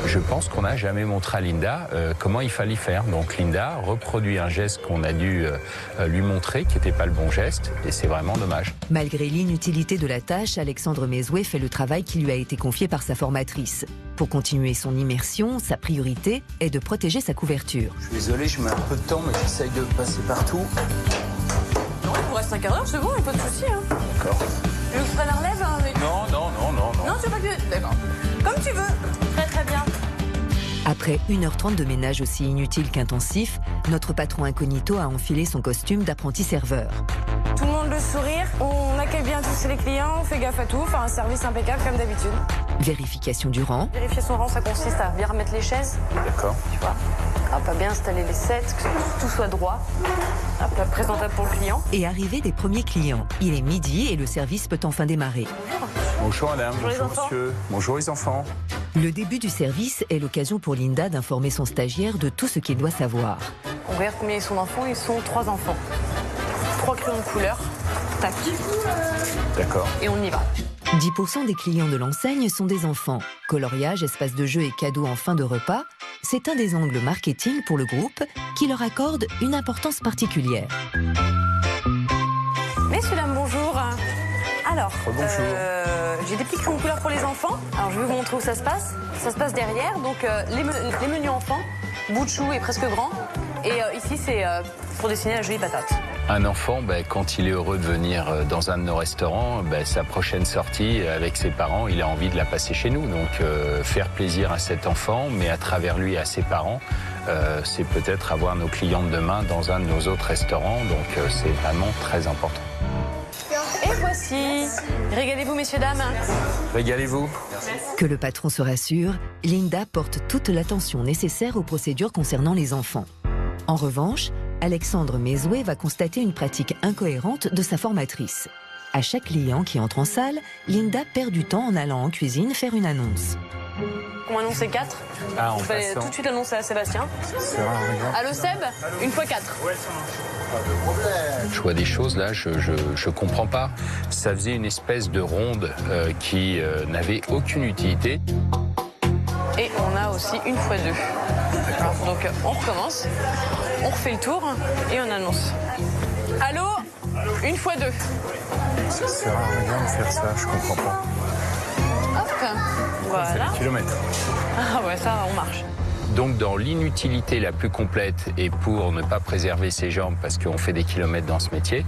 Je pense qu'on n'a jamais montré à Linda comment il fallait faire. Donc Linda reproduit un geste qu'on a dû lui montrer, qui n'était pas le bon geste, et c'est vraiment dommage. Malgré l'inutilité de la tâche, Alexandre Mézoué fait le travail qui lui a été confié par sa formatrice. Pour continuer son immersion, sa priorité est de protéger sa couverture. Je suis désolé, je mets un peu de temps, mais j'essaye de passer partout. Non, il vous reste un quart d'heure, c'est bon, il n'y a pas de souci. Hein. D'accord. Tu veux que je prenne un relève avec... Non. Non, tu veux pas que... D'accord. Comme tu veux. Très bien. Après 1h30 de ménage aussi inutile qu'intensif, notre patron incognito a enfilé son costume d'apprenti serveur. Tout le monde le sourire, on accueille bien tous les clients, on fait gaffe à tout, enfin un service impeccable comme d'habitude. Vérification du rang. Vérifier son rang, ça consiste à bien remettre les chaises. D'accord. Tu vois. Hop, à bien installer les sets, que tout soit droit. Hop, là, présentable pour le client. Et arrivée des premiers clients. Il est midi et le service peut enfin démarrer. Bonjour madame, bonjour monsieur. Bonjour les enfants. Le début du service est l'occasion pour Linda d'informer son stagiaire de tout ce qu'il doit savoir. On regarde combien ils sont d'enfants, ils sont 3 enfants. 3 crayons de couleur, tac. D'accord. Et on y va. 10% des clients de l'enseigne sont des enfants. Coloriage, espace de jeu et cadeaux en fin de repas, c'est un des angles marketing pour le groupe qui leur accorde une importance particulière. Messieurs, dames, bonjour. Alors, bonjour. J'ai des petits crayons de couleur pour les enfants. Alors, je vais vous montrer où ça se passe. Ça se passe derrière, donc les menus enfants, bout de chou et presque grand. Et ici, c'est pour dessiner la jolie patate. Un enfant, quand il est heureux de venir dans un de nos restaurants, sa prochaine sortie avec ses parents, il a envie de la passer chez nous. Donc faire plaisir à cet enfant, mais à travers lui à ses parents, c'est peut-être avoir nos clients de demain dans un de nos autres restaurants. Donc c'est vraiment très important. Et voici. Régalez-vous, messieurs, dames. Régalez-vous. Que le patron se rassure, Linda porte toute l'attention nécessaire aux procédures concernant les enfants. En revanche, Alexandre Mézoué va constater une pratique incohérente de sa formatrice. À chaque client qui entre en salle, Linda perd du temps en allant en cuisine faire une annonce. On annonçait 4. Ah, Je vais tout de suite annoncer à Sébastien. Allô Seb, 1x4. Je vois des choses là, je comprends pas. Ça faisait une espèce de ronde qui n'avait aucune utilité. Et on a aussi 1x2. Donc on recommence, on refait le tour et on annonce. Allô, 1x2. Ça sert à rien de faire ça, je comprends pas. Hop, voilà. C'est des kilomètres. Ah ouais, ça, on marche. Donc dans l'inutilité la plus complète et pour ne pas préserver ses jambes parce qu'on fait des kilomètres dans ce métier,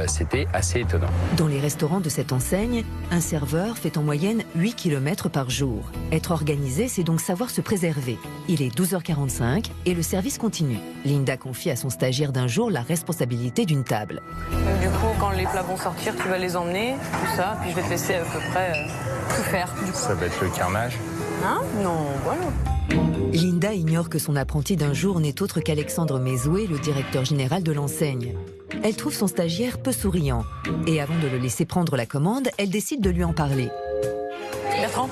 c'était assez étonnant. Dans les restaurants de cette enseigne, un serveur fait en moyenne 8 km par jour. Être organisé, c'est donc savoir se préserver. Il est 12h45 et le service continue. Linda confie à son stagiaire d'un jour la responsabilité d'une table. Du coup, quand les plats vont sortir, tu vas les emmener, tout ça, puis je vais te laisser à peu près tout faire. Du coup. Ça va être le carnage. Hein? Non, voilà. Linda ignore que son apprenti d'un jour n'est autre qu'Alexandre Mézoué, le directeur général de l'enseigne. Elle trouve son stagiaire peu souriant. Et avant de le laisser prendre la commande, elle décide de lui en parler. Bertrand,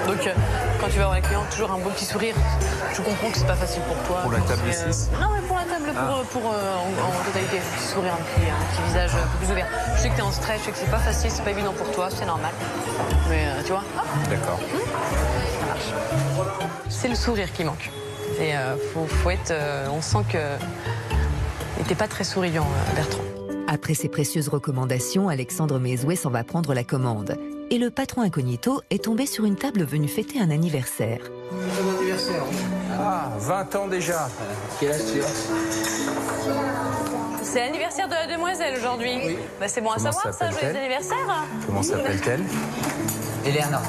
donc quand tu vas voir les clients, toujours un beau petit sourire. Je comprends que c'est pas facile pour toi. Pour la table de 6 Non, mais pour la table, en totalité, un petit sourire, un petit visage un peu plus ouvert. Je sais que t'es en stress, je sais que c'est pas facile, c'est pas évident pour toi, c'est normal. Mais tu vois. D'accord. Ça marche. C'est le sourire qui manque. Et faut être. On sent que t'es pas très souriant, Bertrand. Après ces précieuses recommandations, Alexandre Mézoué s'en va prendre la commande. Et le patron incognito est tombé sur une table venue fêter un anniversaire. Bon anniversaire. Ah, 20 ans déjà. Quel âge tu as? C'est l'anniversaire de la demoiselle aujourd'hui. Oui. Bah, c'est bon à savoir ça, joyeux anniversaire. Comment s'appelle-t-elle? Eleanor.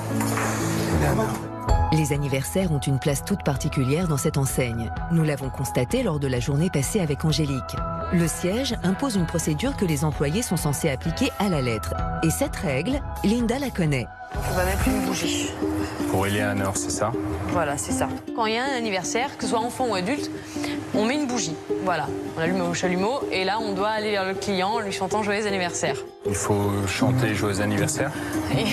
Les anniversaires ont une place toute particulière dans cette enseigne. Nous l'avons constaté lors de la journée passée avec Angélique. Le siège impose une procédure que les employés sont censés appliquer à la lettre. Et cette règle, Linda la connaît. On va mettre une bougie. Pour Eleanor, c'est ça? Voilà, c'est ça. Quand il y a un anniversaire, que ce soit enfant ou adulte, on met une bougie. Voilà, on allume au chalumeau et là, on doit aller vers le client en lui chantant joyeux anniversaire. Il faut chanter joyeux anniversaire? Et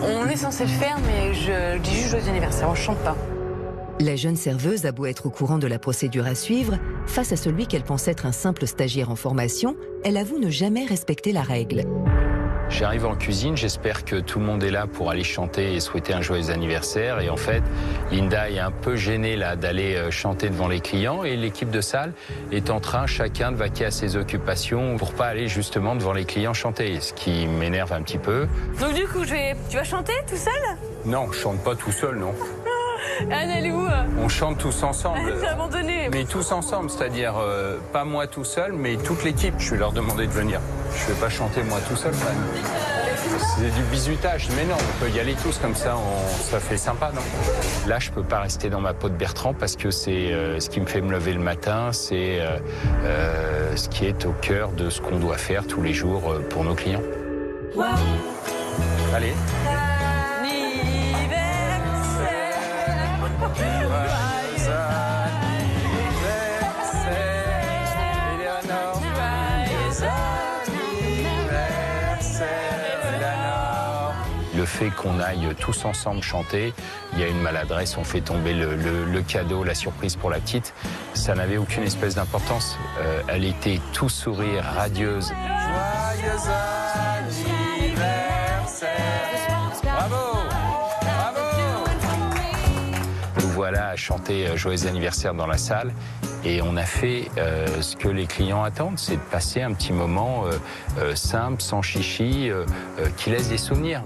on est censé le faire, mais je dis juste joyeux anniversaire, on ne chante pas. La jeune serveuse a beau être au courant de la procédure à suivre, face à celui qu'elle pense être un simple stagiaire en formation, elle avoue ne jamais respecter la règle. J'arrive en cuisine, j'espère que tout le monde est là pour aller chanter et souhaiter un joyeux anniversaire. Et en fait, Linda est un peu gênée là d'aller chanter devant les clients et l'équipe de salle est en train chacun de vaquer à ses occupations pour pas aller justement devant les clients chanter, ce qui m'énerve un petit peu. Donc du coup, tu vas chanter tout seul? Non, je chante pas tout seul, non. Anne, elle est où? On chante tous ensemble. Elle s'est abandonnée. Mais tous ensemble, c'est-à-dire pas moi tout seul, mais toute l'équipe. Je vais leur demander de venir. Je vais pas chanter moi tout seul, quand même. C'est du bizutage. Mais non, on peut y aller tous comme ça, ça fait sympa, non? Là, je peux pas rester dans ma peau de Bertrand parce que c'est ce qui me fait me lever le matin, c'est ce qui est au cœur de ce qu'on doit faire tous les jours pour nos clients. Allez. Le fait qu'on aille tous ensemble chanter, il y a une maladresse, on fait tomber le cadeau, la surprise pour la petite. Ça n'avait aucune espèce d'importance. Elle était tout sourire, radieuse. Joyeux anniversaire! Bravo! Bravo! Nous voilà à chanter Joyeux anniversaire dans la salle. Et on a fait ce que les clients attendent, c'est de passer un petit moment simple, sans chichi, qui laisse des souvenirs.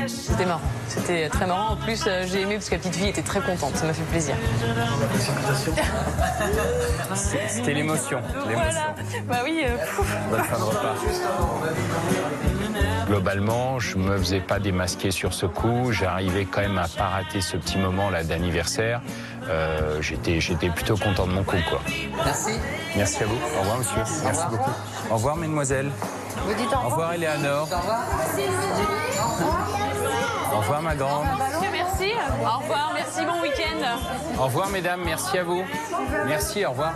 C'était marrant, c'était très marrant. En plus, j'ai aimé parce que la petite fille était très contente, ça m'a fait plaisir. C'était l'émotion. Voilà. Bah oui, Bonne fin de repas. Globalement, je me faisais pas démasquer sur ce coup. J'arrivais quand même à pas rater ce petit moment là d'anniversaire. J'étais plutôt content de mon coup, quoi. Merci. Merci à vous. Au revoir, monsieur. Merci beaucoup. Au revoir, mesdemoiselles. vous dites au revoir, Eleanor. Au revoir. Au revoir, ma grande. Merci. Au revoir, merci, bon week-end. Au revoir, mesdames. Merci à vous. Merci, au revoir.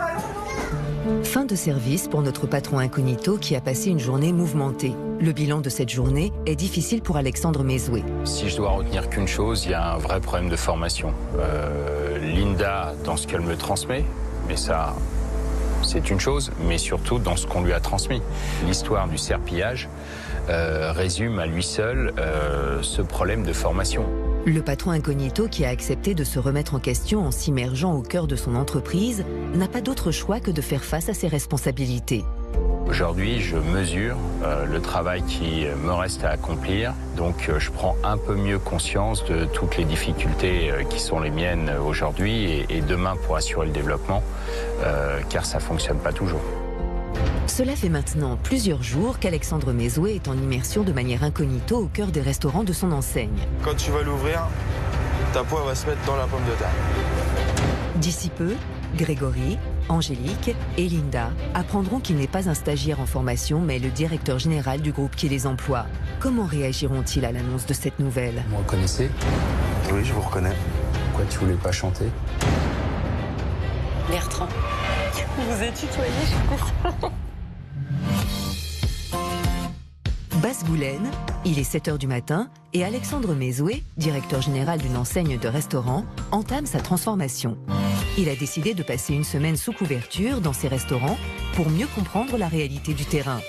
Fin de service pour notre patron incognito qui a passé une journée mouvementée. Le bilan de cette journée est difficile pour Alexandre Mézoué. Si je dois retenir qu'une chose, il y a un vrai problème de formation. Linda, dans ce qu'elle me transmet, mais ça, c'est une chose, mais surtout dans ce qu'on lui a transmis. L'histoire du serpillage résume à lui seul ce problème de formation. Le patron incognito qui a accepté de se remettre en question en s'immergeant au cœur de son entreprise n'a pas d'autre choix que de faire face à ses responsabilités. Aujourd'hui, je mesure le travail qui me reste à accomplir, donc je prends un peu mieux conscience de toutes les difficultés qui sont les miennes aujourd'hui et demain pour assurer le développement, car ça ne fonctionne pas toujours. Cela fait maintenant plusieurs jours qu'Alexandre Mezoué est en immersion de manière incognito au cœur des restaurants de son enseigne. Quand tu vas l'ouvrir, ta peau va se mettre dans la pomme de terre. D'ici peu, Grégory, Angélique et Linda apprendront qu'il n'est pas un stagiaire en formation, mais le directeur général du groupe qui les emploie. Comment réagiront-ils à l'annonce de cette nouvelle? Vous me reconnaissez? Oui, je vous reconnais. Pourquoi tu voulais pas chanter? Bertrand. Vous êtes tutoyé, je comprends. Basse-Goulaine, il est 7h du matin et Alexandre Mezoué, directeur général d'une enseigne de restaurant, entame sa transformation. Il a décidé de passer une semaine sous couverture dans ses restaurants pour mieux comprendre la réalité du terrain.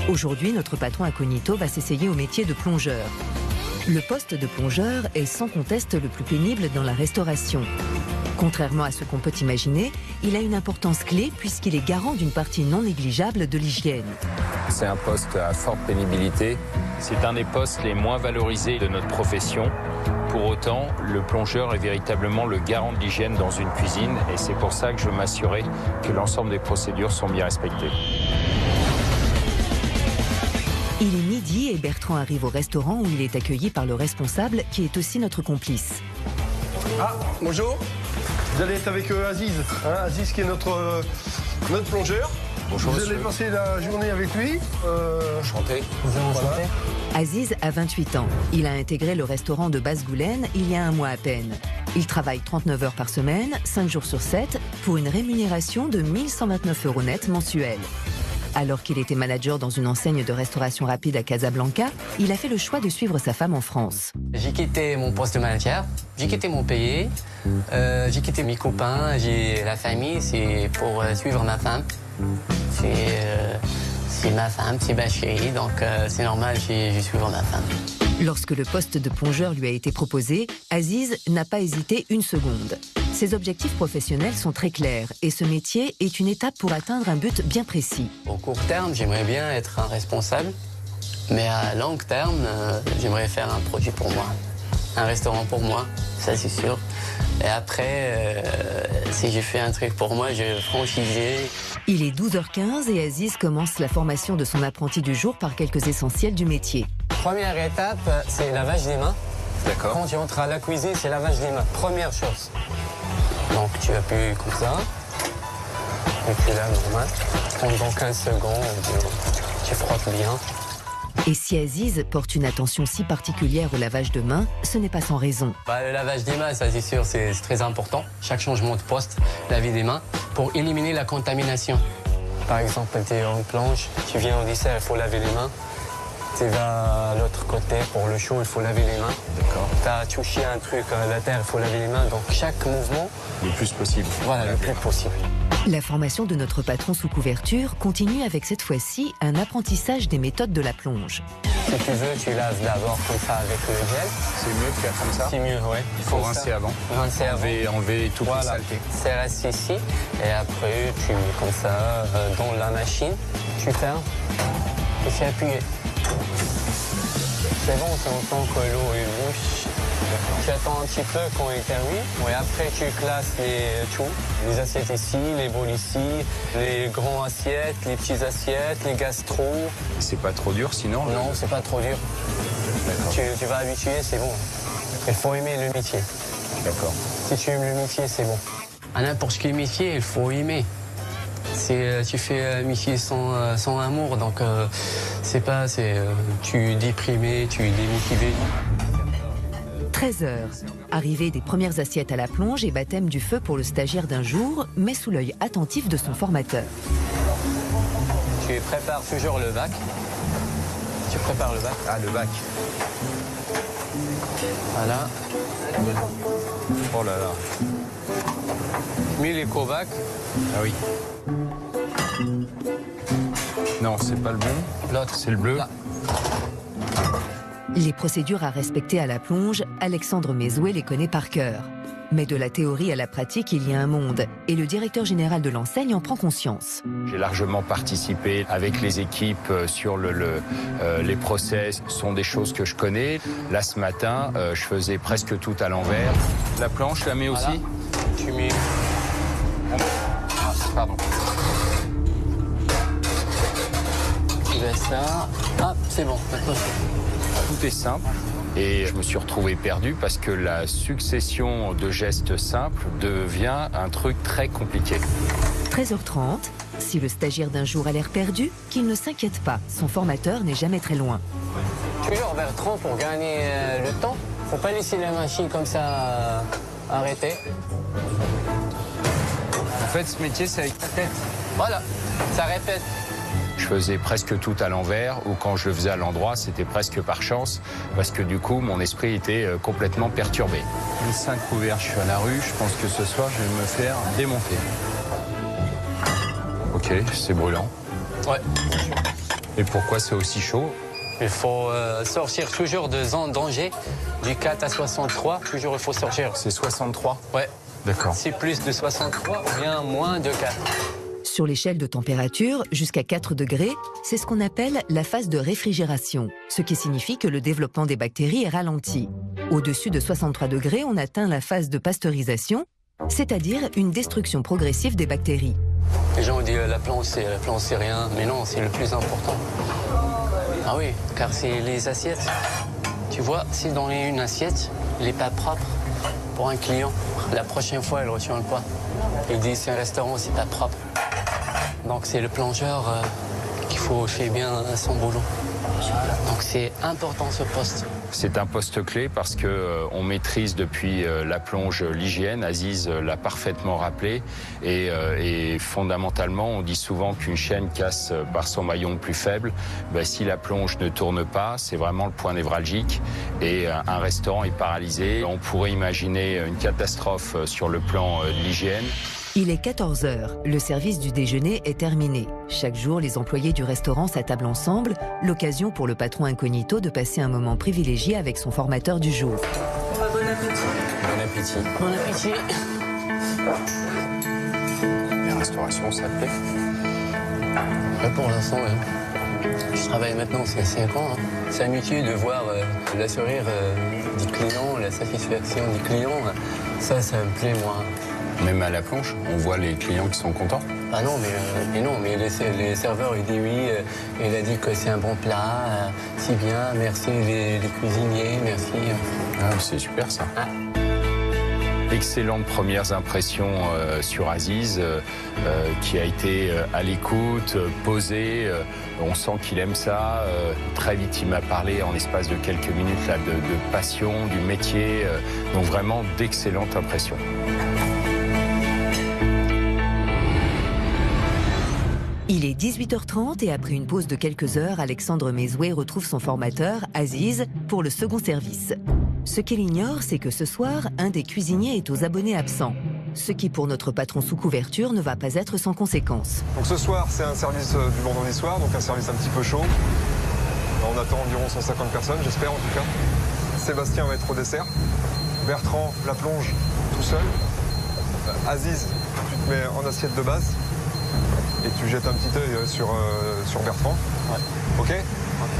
Aujourd'hui, notre patron incognito va s'essayer au métier de plongeur. Le poste de plongeur est sans conteste le plus pénible dans la restauration. Contrairement à ce qu'on peut imaginer, il a une importance clé puisqu'il est garant d'une partie non négligeable de l'hygiène. C'est un poste à forte pénibilité. C'est un des postes les moins valorisés de notre profession. Pour autant, le plongeur est véritablement le garant de l'hygiène dans une cuisine et c'est pour ça que je veux m'assurer que l'ensemble des procédures sont bien respectées. Il est midi et Bertrand arrive au restaurant où il est accueilli par le responsable qui est aussi notre complice. Ah, bonjour. Vous allez être avec Aziz, hein, Aziz qui est notre plongeur. Bonjour, vous allez passer la journée avec lui. Enchanté. Voilà. Aziz a 28 ans. Il a intégré le restaurant de Basse-Goulaine il y a un mois à peine. Il travaille 39 heures par semaine, 5 jours sur 7, pour une rémunération de 1 129 € net mensuels. Alors qu'il était manager dans une enseigne de restauration rapide à Casablanca, il a fait le choix de suivre sa femme en France. J'ai quitté mon poste de manager, j'ai quitté mon pays, j'ai quitté mes copains, j'ai la famille, c'est pour suivre ma femme. C'est ma femme, c'est ma chérie, donc c'est normal, je suis ma femme. Lorsque le poste de plongeur lui a été proposé, Aziz n'a pas hésité une seconde. Ses objectifs professionnels sont très clairs et ce métier est une étape pour atteindre un but bien précis. Au court terme, j'aimerais bien être un responsable, mais à long terme, j'aimerais faire un projet pour moi, un restaurant pour moi, ça c'est sûr. Et après, si j'ai fait un truc pour moi, je franchiserai. Il est 12h15 et Aziz commence la formation de son apprenti du jour par quelques essentiels du métier. Première étape, c'est lavage des mains. D'accord. Quand tu entres à la cuisine, c'est lavage des mains. Première chose. Donc tu appuies comme ça. Et puis là, normal. Pendant 15 secondes, tu frottes bien. Et si Aziz porte une attention si particulière au lavage de mains, ce n'est pas sans raison. Le lavage des mains, ça c'est sûr, c'est très important. Chaque changement de poste, laver des mains pour éliminer la contamination. Par exemple, tu es en plonge, tu viens au dessert, il faut laver les mains. Tu vas à l'autre côté, pour le chaud, il faut laver les mains. D'accord. Tu as touché un truc à la terre, il faut laver les mains. Donc chaque mouvement... Le plus possible. Voilà, le plus possible. La formation de notre patron sous couverture continue avec cette fois-ci un apprentissage des méthodes de la plonge. Si tu veux, tu laves d'abord comme ça avec le gel. C'est mieux de faire comme ça? C'est mieux, oui. Il faut rincer avant. Rincer avant. Enlever toutes les saletés. C'est resté ici. Et après, tu mets comme ça dans la machine. Tu fermes et c'est appuyé. C'est bon, c'est en tant que l'eau est bouche. Tu attends un petit peu quand il termine. Et après, tu classes les assiettes ici, les bols ici, les grands assiettes, les petites assiettes, les gastros. C'est pas trop dur sinon? Non, c'est pas trop dur. Tu vas habituer, c'est bon. Il faut aimer le métier. D'accord. Si tu aimes le métier, c'est bon. À n'importe quel métier, il faut aimer. Tu fais un métier sans amour, donc tu es déprimé, tu es démotivé. 13h. Arrivée des premières assiettes à la plonge et baptême du feu pour le stagiaire d'un jour, mais sous l'œil attentif de son formateur. Tu prépares toujours le bac. Tu prépares le bac. Ah, le bac. Voilà. Oh là là. Mets les covacs. Ah oui. Non, c'est pas le bon. L'autre. C'est le bleu. Là. Les procédures à respecter à la plonge, Alexandre Mezoué les connaît par cœur. Mais de la théorie à la pratique, il y a un monde. Et le directeur général de l'enseigne en prend conscience. J'ai largement participé avec les équipes sur les process. Ce sont des choses que je connais. Là, ce matin, je faisais presque tout à l'envers. La planche, je la mets aussi. Tu mets... Ah, pardon. Tu laisses ça. Ah, c'est bon. Tout est simple. Et je me suis retrouvé perdu parce que la succession de gestes simples devient un truc très compliqué. 13h30, si le stagiaire d'un jour a l'air perdu, qu'il ne s'inquiète pas, son formateur n'est jamais très loin. Toujours Bertrand pour gagner le temps. Faut pas laisser la machine comme ça arrêter. En fait, ce métier, c'est avec la tête. Voilà, ça répète. Je faisais presque tout à l'envers, ou quand je le faisais à l'endroit, c'était presque par chance, parce que du coup, mon esprit était complètement perturbé. Les 5 couverts, je suis à la rue, je pense que ce soir, je vais me faire démonter. Ok, c'est brûlant. Ouais. Et pourquoi c'est aussi chaud? Il faut sortir toujours de zone danger, du 4 à 63, toujours il faut sortir. C'est 63? Ouais. D'accord. Si plus de 63, ou bien moins de 4. Sur l'échelle de température, jusqu'à 4 degrés, c'est ce qu'on appelle la phase de réfrigération, ce qui signifie que le développement des bactéries est ralenti. Au-dessus de 63 degrés, on atteint la phase de pasteurisation, c'est-à-dire une destruction progressive des bactéries. Les gens disent la planche c'est rien, mais non, c'est le plus important. Ah oui, car c'est les assiettes. Tu vois, si dans une assiette, elle n'est pas propre pour un client, la prochaine fois, elle ne reçoit pas. Il dit c'est un restaurant, c'est pas propre. Donc c'est le plongeur qu'il faut faire bien son boulot. Donc c'est important ce poste. C'est un poste clé parce qu'on maîtrise depuis la plonge l'hygiène. Aziz l'a parfaitement rappelé. Et fondamentalement, on dit souvent qu'une chaîne casse par son maillon le plus faible. Ben, si la plonge ne tourne pas, c'est vraiment le point névralgique. Et un restaurant est paralysé. On pourrait imaginer une catastrophe sur le plan de l'hygiène. Il est 14h, le service du déjeuner est terminé. Chaque jour, les employés du restaurant s'attablent ensemble, l'occasion pour le patron incognito de passer un moment privilégié avec son formateur du jour. Bon appétit. Bon appétit. Bon appétit. La restauration, ça te plaît? Ouais, pour l'instant, oui. Je travaille maintenant, c'est 5 ans. Hein. C'est habitué de voir le sourire du client, la satisfaction du client. Ça me plaît, moi. Même à la planche, on voit les clients qui sont contents? Ah non, mais les serveurs, ils disent oui, il a dit que c'est un bon plat, si bien, merci les cuisiniers, merci. Ah, c'est super ça. Ah. Excellentes premières impressions sur Aziz, qui a été à l'écoute, posé. On sent qu'il aime ça. Très vite, il m'a parlé en l'espace de quelques minutes là, de passion, du métier. Donc vraiment d'excellentes impressions. Il est 18h30 et après une pause de quelques heures, Alexandre Mezoué retrouve son formateur, Aziz, pour le second service. Ce qu'il ignore, c'est que ce soir, un des cuisiniers est aux abonnés absents. Ce qui, pour notre patron sous couverture, ne va pas être sans conséquence. Donc ce soir, c'est un service du vendredi soir, donc un service un petit peu chaud. On attend environ 150 personnes, j'espère en tout cas. Sébastien va être au dessert. Bertrand, la plonge, tout seul. Aziz, tu te mets en assiette de base. Et tu jettes un petit œil sur Bertrand. Ouais. Ok.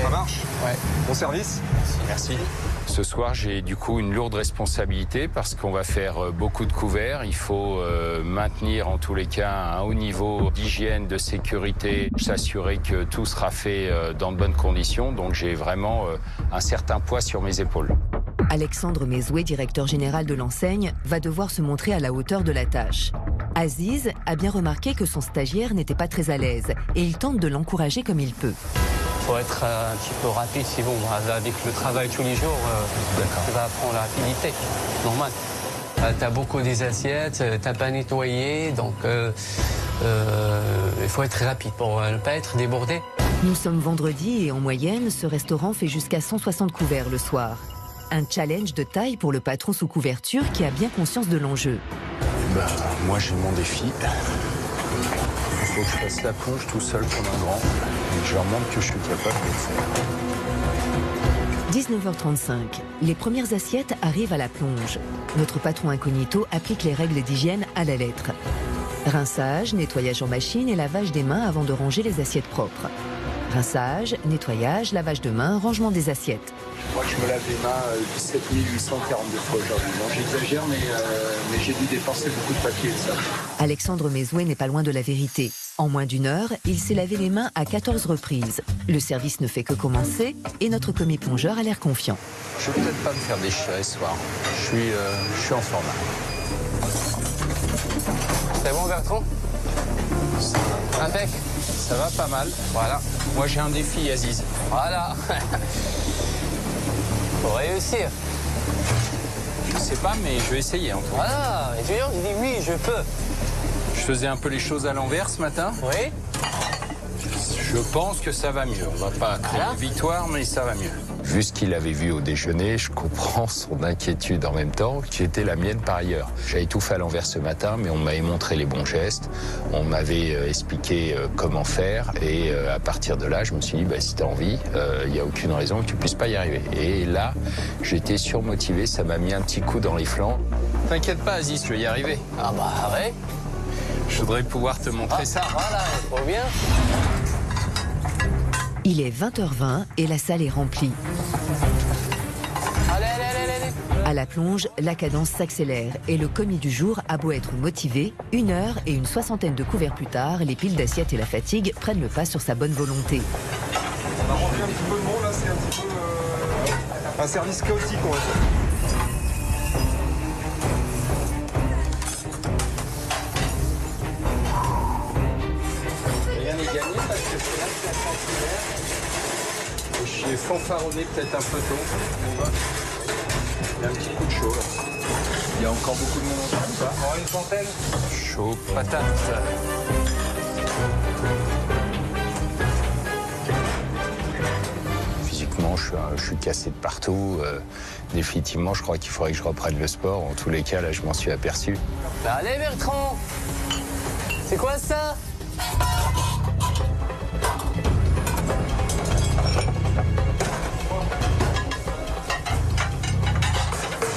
Ça marche? Ouais. Bon service? Merci. Ce soir, j'ai du coup une lourde responsabilité parce qu'on va faire beaucoup de couverts. Il faut maintenir en tous les cas un haut niveau d'hygiène, de sécurité, s'assurer que tout sera fait dans de bonnes conditions. Donc j'ai vraiment un certain poids sur mes épaules. Alexandre Mezoué, directeur général de l'enseigne, va devoir se montrer à la hauteur de la tâche. Aziz a bien remarqué que son stagiaire n'était pas très à l'aise et il tente de l'encourager comme il peut. Il faut être un petit peu rapide, c'est bon. Avec le travail tous les jours, tu vas apprendre la rapidité. Normal. Tu as beaucoup des assiettes, tu n'as pas nettoyé, donc il faut être rapide pour ne pas être débordé. Nous sommes vendredi et en moyenne, ce restaurant fait jusqu'à 160 couverts le soir. Un challenge de taille pour le patron sous couverture qui a bien conscience de l'enjeu. Moi, j'ai mon défi. Il faut que je fasse la plonge tout seul comme un grand. Et je leur montre que je suis capable de le 19h35. Les premières assiettes arrivent à la plonge. Notre patron incognito applique les règles d'hygiène à la lettre. Rinçage, nettoyage en machine et lavage des mains avant de ranger les assiettes propres. Rinçage, nettoyage, lavage de mains, rangement des assiettes. Moi, je me lave les mains 17 842 fois aujourd'hui. Bon, j'exagère, mais j'ai dû dépenser beaucoup de papier, ça. Alexandre Mesoué n'est pas loin de la vérité. En moins d'une heure, il s'est lavé les mains à 14 reprises. Le service ne fait que commencer et notre commis plongeur a l'air confiant. Je vais peut-être pas me faire déchirer ce soir. Je suis en forme. C'est bon, Bertrand? Impec. Ça va pas mal. Voilà. Moi, j'ai un défi, Aziz. Voilà. Faut réussir. Je sais pas, mais je vais essayer en tout cas. Voilà. Et tu dis oui, je peux. Je faisais un peu les choses à l'envers ce matin. Oui. Je pense que ça va mieux. On va pas créer une victoire, mais ça va mieux. Vu ce qu'il avait vu au déjeuner, je comprends son inquiétude en même temps, qui était la mienne par ailleurs. J'avais tout fait à l'envers ce matin, mais on m'avait montré les bons gestes, on m'avait expliqué comment faire, et à partir de là, je me suis dit, si tu as envie, il n'y a aucune raison que tu puisses pas y arriver. Et là, j'étais surmotivé, ça m'a mis un petit coup dans les flancs. T'inquiète pas, Aziz, je vais y arriver. Ah bah ouais. Je voudrais pouvoir te montrer ça. Voilà, trop bien. Il est 20h20 et la salle est remplie. Allez. À la plonge, la cadence s'accélère et le commis du jour a beau être motivé, 1 heure et une 60aine de couverts plus tard, les piles d'assiettes et la fatigue prennent le pas sur sa bonne volonté. On a rentré un petit peu de monde là, c'est un petit peu un service chaotique, on va dire. Rien n'est gagné parce que c'est là que j'ai fanfaronné peut-être un peu tôt. Il y a un petit coup de chaud là. Il y a encore beaucoup de monde en train, ça. Encore une centaine. Chaud patate. Physiquement, je suis cassé de partout. Définitivement, je crois qu'il faudrait que je reprenne le sport. En tous les cas, là, je m'en suis aperçu. Allez, Bertrand. C'est quoi ça?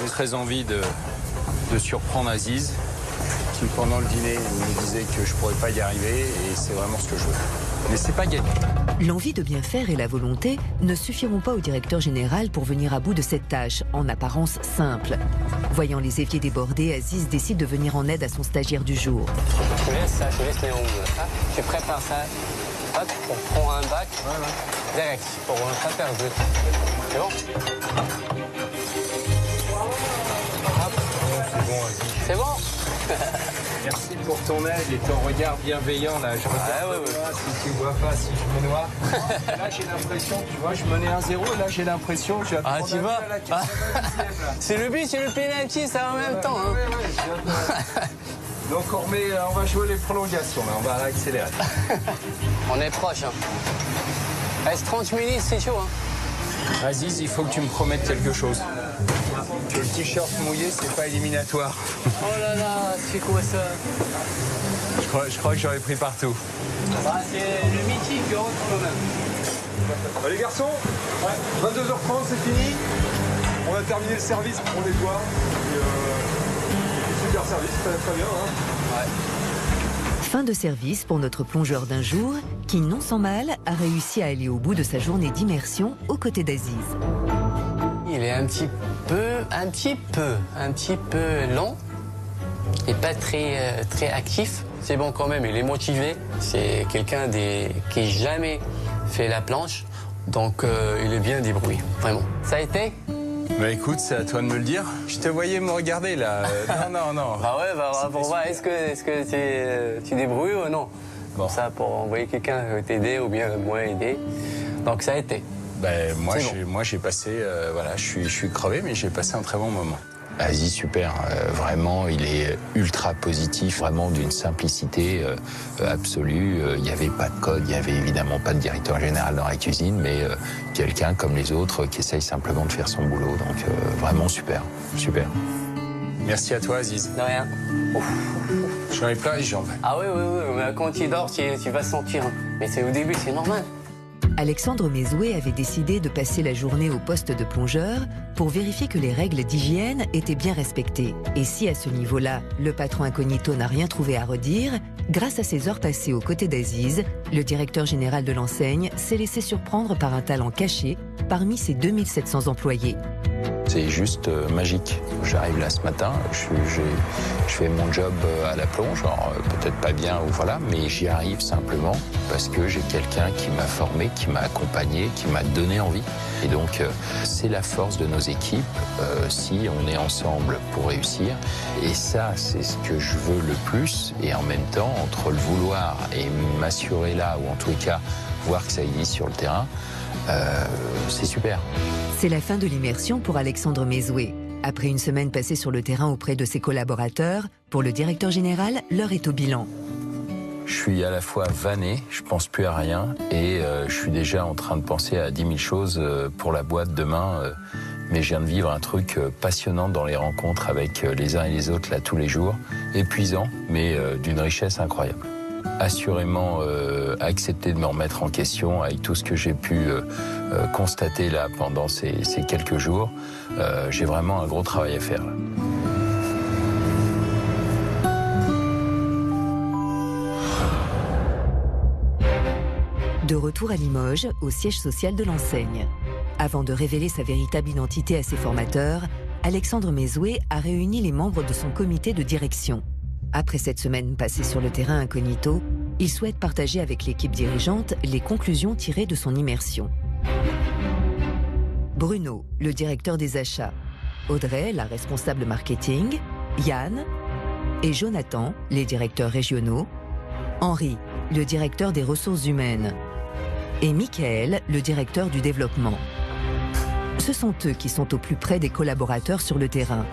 J'ai très envie de surprendre Aziz, qui pendant le dîner me disait que je pourrais pas y arriver, et c'est vraiment ce que je veux. Mais c'est pas gagné. L'envie de bien faire et la volonté ne suffiront pas au directeur général pour venir à bout de cette tâche, en apparence simple. Voyant les éviers débordés, Aziz décide de venir en aide à son stagiaire du jour. Je laisse ça, je laisse les ongles. Tu prépares ça. Hop, on prend un bac direct pour pas perdre. C'est bon? C'est bon. Merci pour ton aide et ton regard bienveillant là. Je regarde si tu vois pas, si je me noie. Là j'ai l'impression, tu vois, je menais 1-0 et là j'ai l'impression que je vais Ah tu vois, c'est le but, c'est le penalty, ça en même temps. Hein. Donc on va jouer les prolongations là, on va accélérer. On est proche. Hein. Reste 30 minutes, c'est chaud. Hein. Aziz, il faut que tu me promettes quelque chose. Que le t-shirt mouillé, c'est pas éliminatoire. Oh là là, c'est quoi ça? Je crois que j'aurais pris partout. Bah, c'est le mythique quand même. Allez garçons, 22h30 c'est fini. On a terminé le service, on nettoie. Super service, très bien. Hein. Ouais. Fin de service pour notre plongeur d'un jour qui, non sans mal, a réussi à aller au bout de sa journée d'immersion aux côtés d'Aziz. Il est un petit peu lent et pas très actif. C'est bon quand même, il est motivé. C'est quelqu'un qui n'a jamais fait la planche, donc il est bien débrouillé, vraiment. Ça a été? Bah écoute, c'est à toi de me le dire. Je te voyais me regarder là. Non. Bah ouais, pour voir est-ce que tu débrouilles ou non. Bon. Ça pour envoyer quelqu'un t'aider ou bien moi aider. Donc ça a été. Ben, moi j'ai passé, je suis crevé, mais j'ai passé un très bon moment. Aziz, super, vraiment, il est ultra positif, vraiment d'une simplicité absolue. Il n'y avait pas de code, il n'y avait évidemment pas de directeur général dans la cuisine, mais quelqu'un comme les autres qui essaye simplement de faire son boulot. Donc vraiment super. Merci à toi, Aziz. De rien. J'en ai plein les jambes. Ah oui, mais quand tu dors, tu vas sentir. Mais c'est au début, c'est normal. Alexandre Mézoué avait décidé de passer la journée au poste de plongeur pour vérifier que les règles d'hygiène étaient bien respectées. Et si à ce niveau-là, le patron incognito n'a rien trouvé à redire, grâce à ses heures passées aux côtés d'Aziz, le directeur général de l'enseigne s'est laissé surprendre par un talent caché parmi ses 2700 employés. C'est juste magique. J'arrive là ce matin, je fais mon job à la plonge, alors peut-être pas bien ou voilà, mais j'y arrive simplement parce que j'ai quelqu'un qui m'a formé, qui m'a accompagné, qui m'a donné envie. Et donc c'est la force de nos équipes si on est ensemble pour réussir. Et ça, c'est ce que je veux le plus. Et en même temps, entre le vouloir et m'assurer là, ou en tous les cas, voir que ça existe sur le terrain, c'est super. C'est la fin de l'immersion pour Alexandre Mézoué. Après une semaine passée sur le terrain auprès de ses collaborateurs, pour le directeur général, l'heure est au bilan. Je suis à la fois vanné, je pense plus à rien, et je suis déjà en train de penser à 10 000 choses pour la boîte demain. Mais je viens de vivre un truc passionnant dans les rencontres avec les uns et les autres là tous les jours. Épuisant, mais d'une richesse incroyable. Assurément accepter de me remettre en question avec tout ce que j'ai pu constater là pendant ces quelques jours. J'ai vraiment un gros travail à faire là. De retour à Limoges, au siège social de l'enseigne. Avant de révéler sa véritable identité à ses formateurs, Alexandre Mézoué a réuni les membres de son comité de direction. Après cette semaine passée sur le terrain incognito, il souhaite partager avec l'équipe dirigeante les conclusions tirées de son immersion. Bruno, le directeur des achats, Audrey, la responsable marketing, Yann et Jonathan, les directeurs régionaux, Henri, le directeur des ressources humaines, et Michael, le directeur du développement. Ce sont eux qui sont au plus près des collaborateurs sur le terrain.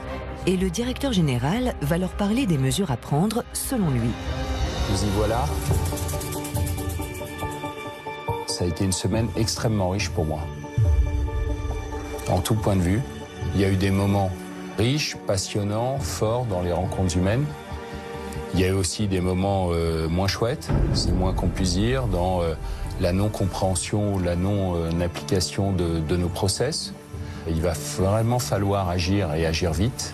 Et le directeur général va leur parler des mesures à prendre selon lui. Vous y voilà. Ça a été une semaine extrêmement riche pour moi. En tout point de vue, il y a eu des moments riches, passionnants, forts dans les rencontres humaines. Il y a eu aussi des moments moins chouettes, c'est moins qu'on puisse dire, dans la non-compréhension ou la non-application de nos process. Il va vraiment falloir agir et agir vite.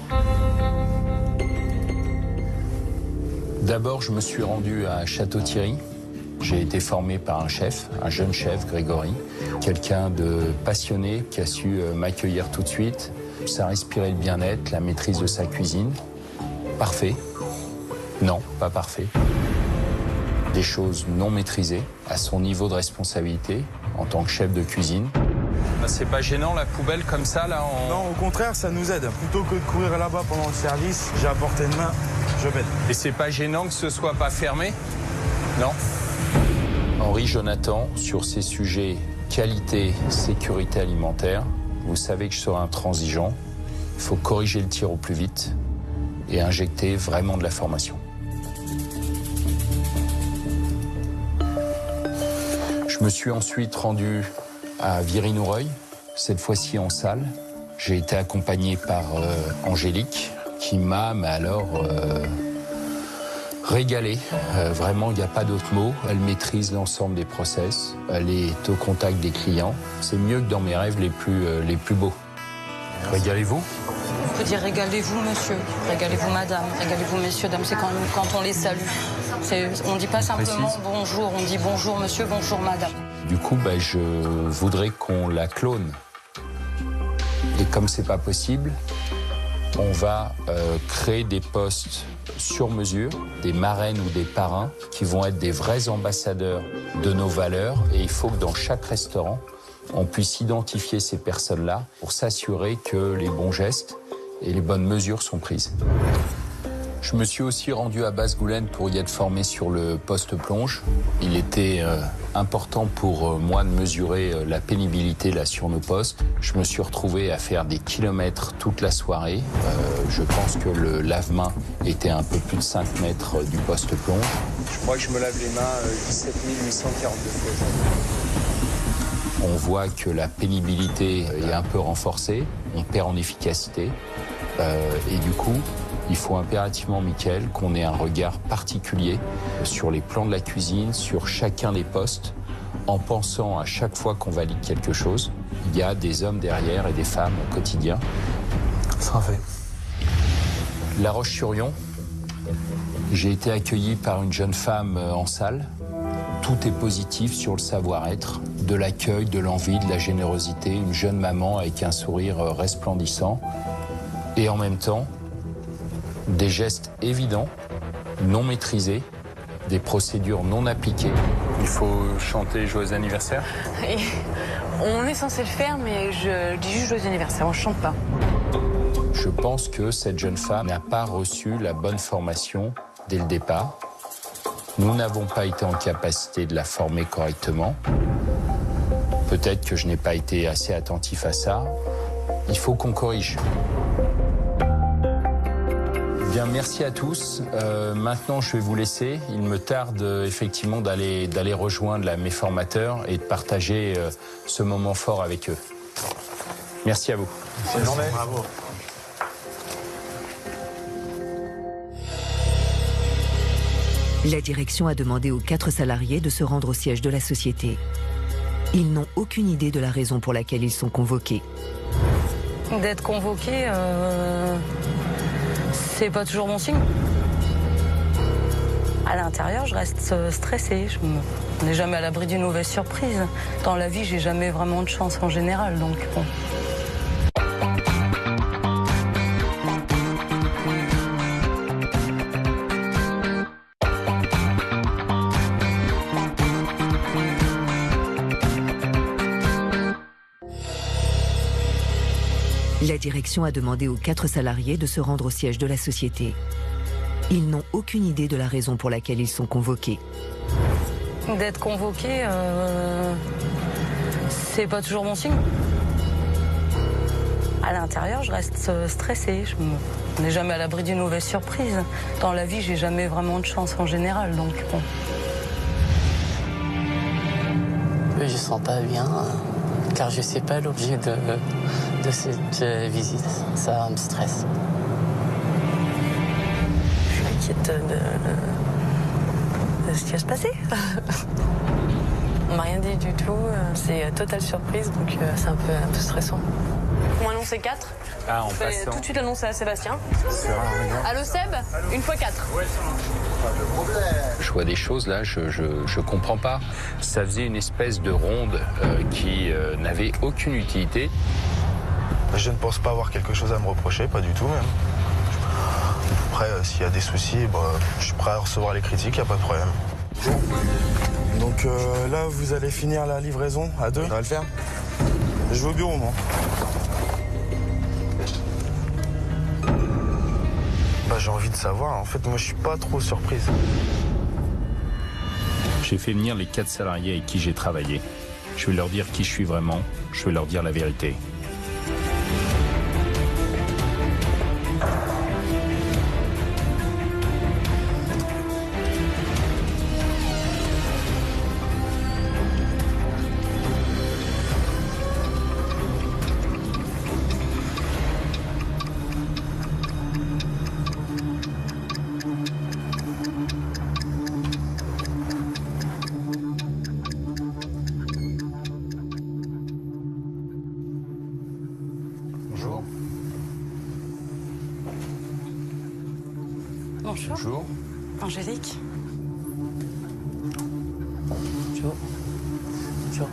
D'abord, je me suis rendu à Château-Thierry. J'ai été formé par un chef, un jeune chef, Grégory, quelqu'un de passionné qui a su m'accueillir tout de suite. Ça respirait le bien-être, la maîtrise de sa cuisine. Parfait. Non, pas parfait. Des choses non maîtrisées à son niveau de responsabilité en tant que chef de cuisine. C'est pas gênant la poubelle comme ça là Non, au contraire, ça nous aide. Plutôt que de courir là-bas pendant le service, j'ai à portée de main, je m'aide. Et c'est pas gênant que ce soit pas fermé? Non. Henri, Jonathan, sur ces sujets qualité, sécurité alimentaire, vous savez que je serai intransigeant. Il faut corriger le tir au plus vite et injecter vraiment de la formation. Je me suis ensuite rendu à Viry-Noureuil, cette fois-ci en salle. J'ai été accompagné par Angélique, qui m'a, régalé. Vraiment, il n'y a pas d'autre mot. Elle maîtrise l'ensemble des process. Elle est au contact des clients. C'est mieux que dans mes rêves les plus beaux. Régalez-vous. On peut dire régalez-vous, monsieur. Régalez-vous, madame. Régalez-vous, messieurs, dames. C'est quand on les salue. On ne dit pas simplement bonjour, on dit bonjour, monsieur, bonjour, madame. Du coup, je voudrais qu'on la clone. Et comme c'est pas possible, on va créer des postes sur mesure, des marraines ou des parrains qui vont être des vrais ambassadeurs de nos valeurs. Et il faut que dans chaque restaurant, on puisse identifier ces personnes-là pour s'assurer que les bons gestes et les bonnes mesures sont prises. Je me suis aussi rendu à Basse-Goulaine pour y être formé sur le poste plonge. Il était important pour moi de mesurer la pénibilité là sur nos postes. Je me suis retrouvé à faire des kilomètres toute la soirée. Je pense que le lave-main était un peu plus de 5 mètres du poste plonge. Je crois que je me lave les mains 17 842 fois. On voit que la pénibilité est un peu renforcée, on perd en efficacité et du coup, il faut impérativement, Michael, qu'on ait un regard particulier sur les plans de la cuisine, sur chacun des postes, en pensant à chaque fois qu'on valide quelque chose, il y a des hommes derrière et des femmes au quotidien. C'est un fait. La Roche-sur-Yon, j'ai été accueilli par une jeune femme en salle. Tout est positif sur le savoir-être, de l'accueil, de l'envie, de la générosité. Une jeune maman avec un sourire resplendissant. Et en même temps, des gestes évidents, non maîtrisés, des procédures non appliquées. Il faut chanter joyeux anniversaire. Et on est censé le faire, mais je dis juste joyeux anniversaire, on chante pas. Je pense que cette jeune femme n'a pas reçu la bonne formation dès le départ. Nous n'avons pas été en capacité de la former correctement. Peut-être que je n'ai pas été assez attentif à ça. Il faut qu'on corrige. Bien, merci à tous. Maintenant, je vais vous laisser. Il me tarde effectivement d'aller rejoindre mes formateurs et de partager ce moment fort avec eux. Merci à vous. Bonne journée. Bravo. La direction a demandé aux 4 salariés de se rendre au siège de la société. Ils n'ont aucune idée de la raison pour laquelle ils sont convoqués. D'être convoqué, c'est pas toujours bon signe. À l'intérieur, je reste stressée. On n'est jamais à l'abri d'une mauvaise surprise. Dans la vie, j'ai jamais vraiment de chance en général, donc bon. La direction a demandé aux 4 salariés de se rendre au siège de la société. Ils n'ont aucune idée de la raison pour laquelle ils sont convoqués. D'être convoqué, c'est pas toujours bon signe. À l'intérieur, je reste stressée. On n'est jamais à l'abri d'une mauvaise surprise. Dans la vie, j'ai jamais vraiment de chance en général, donc bon. Je sens pas bien, car je sais pas l'objet de cette visite. Ça me stresse. Je suis inquiète de ce qui va se passer. On m'a rien dit du tout. C'est totale surprise, donc c'est un peu stressant. On m'a annoncé 4. Ah, en Je vais passant. tout de suite annoncer à Sébastien. Allô Seb, une fois 4. Je vois des choses là, je comprends pas. Ça faisait une espèce de ronde qui n'avait aucune utilité. Je ne pense pas avoir quelque chose à me reprocher, pas du tout même. Après, s'il y a des soucis, je suis prêt à recevoir les critiques, il n'y a pas de problème. Donc là, vous allez finir la livraison à 2, ça va le faire? Je vais au bureau, moi. J'ai envie de savoir, en fait, moi je suis pas trop surprise. J'ai fait venir les 4 salariés avec qui j'ai travaillé. Je vais leur dire qui je suis vraiment, je vais leur dire la vérité. Bonjour. Bonjour. Angélique. Bonjour. Bonjour.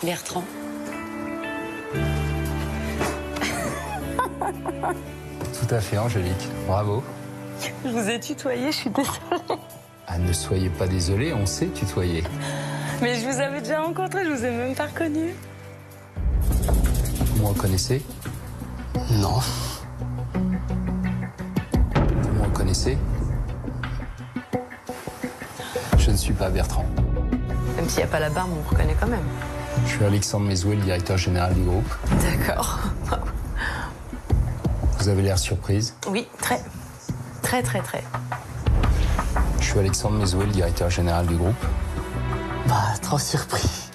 Bertrand. Tout à fait, Angélique. Bravo. Je vous ai tutoyé, je suis désolée. Ah, ne soyez pas désolés, on sait tutoyer. Mais je vous avais déjà rencontré, je vous ai même pas reconnu. Vous me reconnaissez? Non. Vous me reconnaissez? Je ne suis pas Bertrand. Même s'il n'y a pas la barbe, on me reconnaît quand même. Je suis Alexandre Mesouet, le directeur général du groupe. D'accord. Vous avez l'air surprise? Oui, très. Très, très, très. Je suis Alexandre Mesouet, le directeur général du groupe. Trop surpris.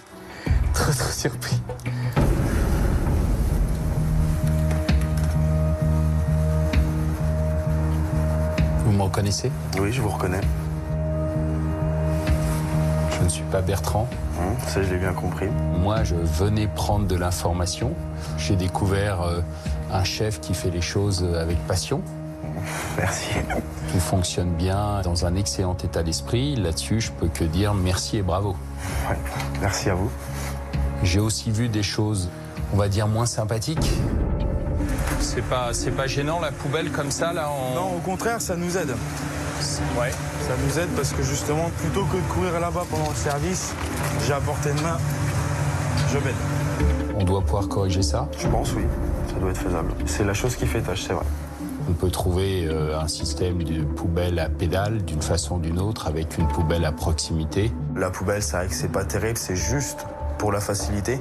Trop surpris. reconnaissez? Oui, je vous reconnais. Je ne suis pas Bertrand. Ça, je l'ai bien compris. Moi, je venais prendre de l'information. J'ai découvert un chef qui fait les choses avec passion. Merci. Tout fonctionne bien, dans un excellent état d'esprit. Là-dessus, je peux que dire merci et bravo. Ouais, merci à vous. J'ai aussi vu des choses, on va dire, moins sympathiques. C'est pas gênant, la poubelle comme ça, là Non, au contraire, ça nous aide. Ouais. Ça nous aide parce que justement, plutôt que de courir là-bas pendant le service, j'ai à portée de main, je m'aide. On doit pouvoir corriger ça? Je pense, oui. Ça doit être faisable. C'est la chose qui fait tâche, c'est vrai. On peut trouver un système de poubelle à pédale d'une façon ou d'une autre avec une poubelle à proximité. La poubelle, c'est vrai que c'est pas terrible, c'est juste pour la facilité.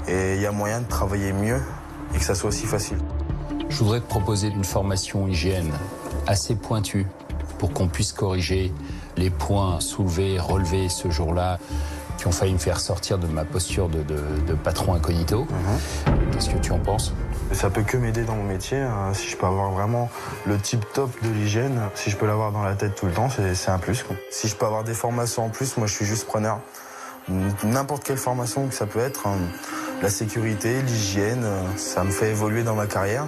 Et il y a moyen de travailler mieux et que ça soit aussi facile. Je voudrais te proposer une formation hygiène assez pointue pour qu'on puisse corriger les points soulevés, relevés ce jour-là qui ont failli me faire sortir de ma posture de patron incognito. Qu'est-ce que tu en penses? Ça peut que m'aider dans mon métier. Si je peux avoir vraiment le tip top de l'hygiène, si je peux l'avoir dans la tête tout le temps, c'est un plus, quoi. Si je peux avoir des formations en plus, moi je suis juste preneur. N'importe quelle formation que ça peut être, la sécurité, l'hygiène, ça me fait évoluer dans ma carrière.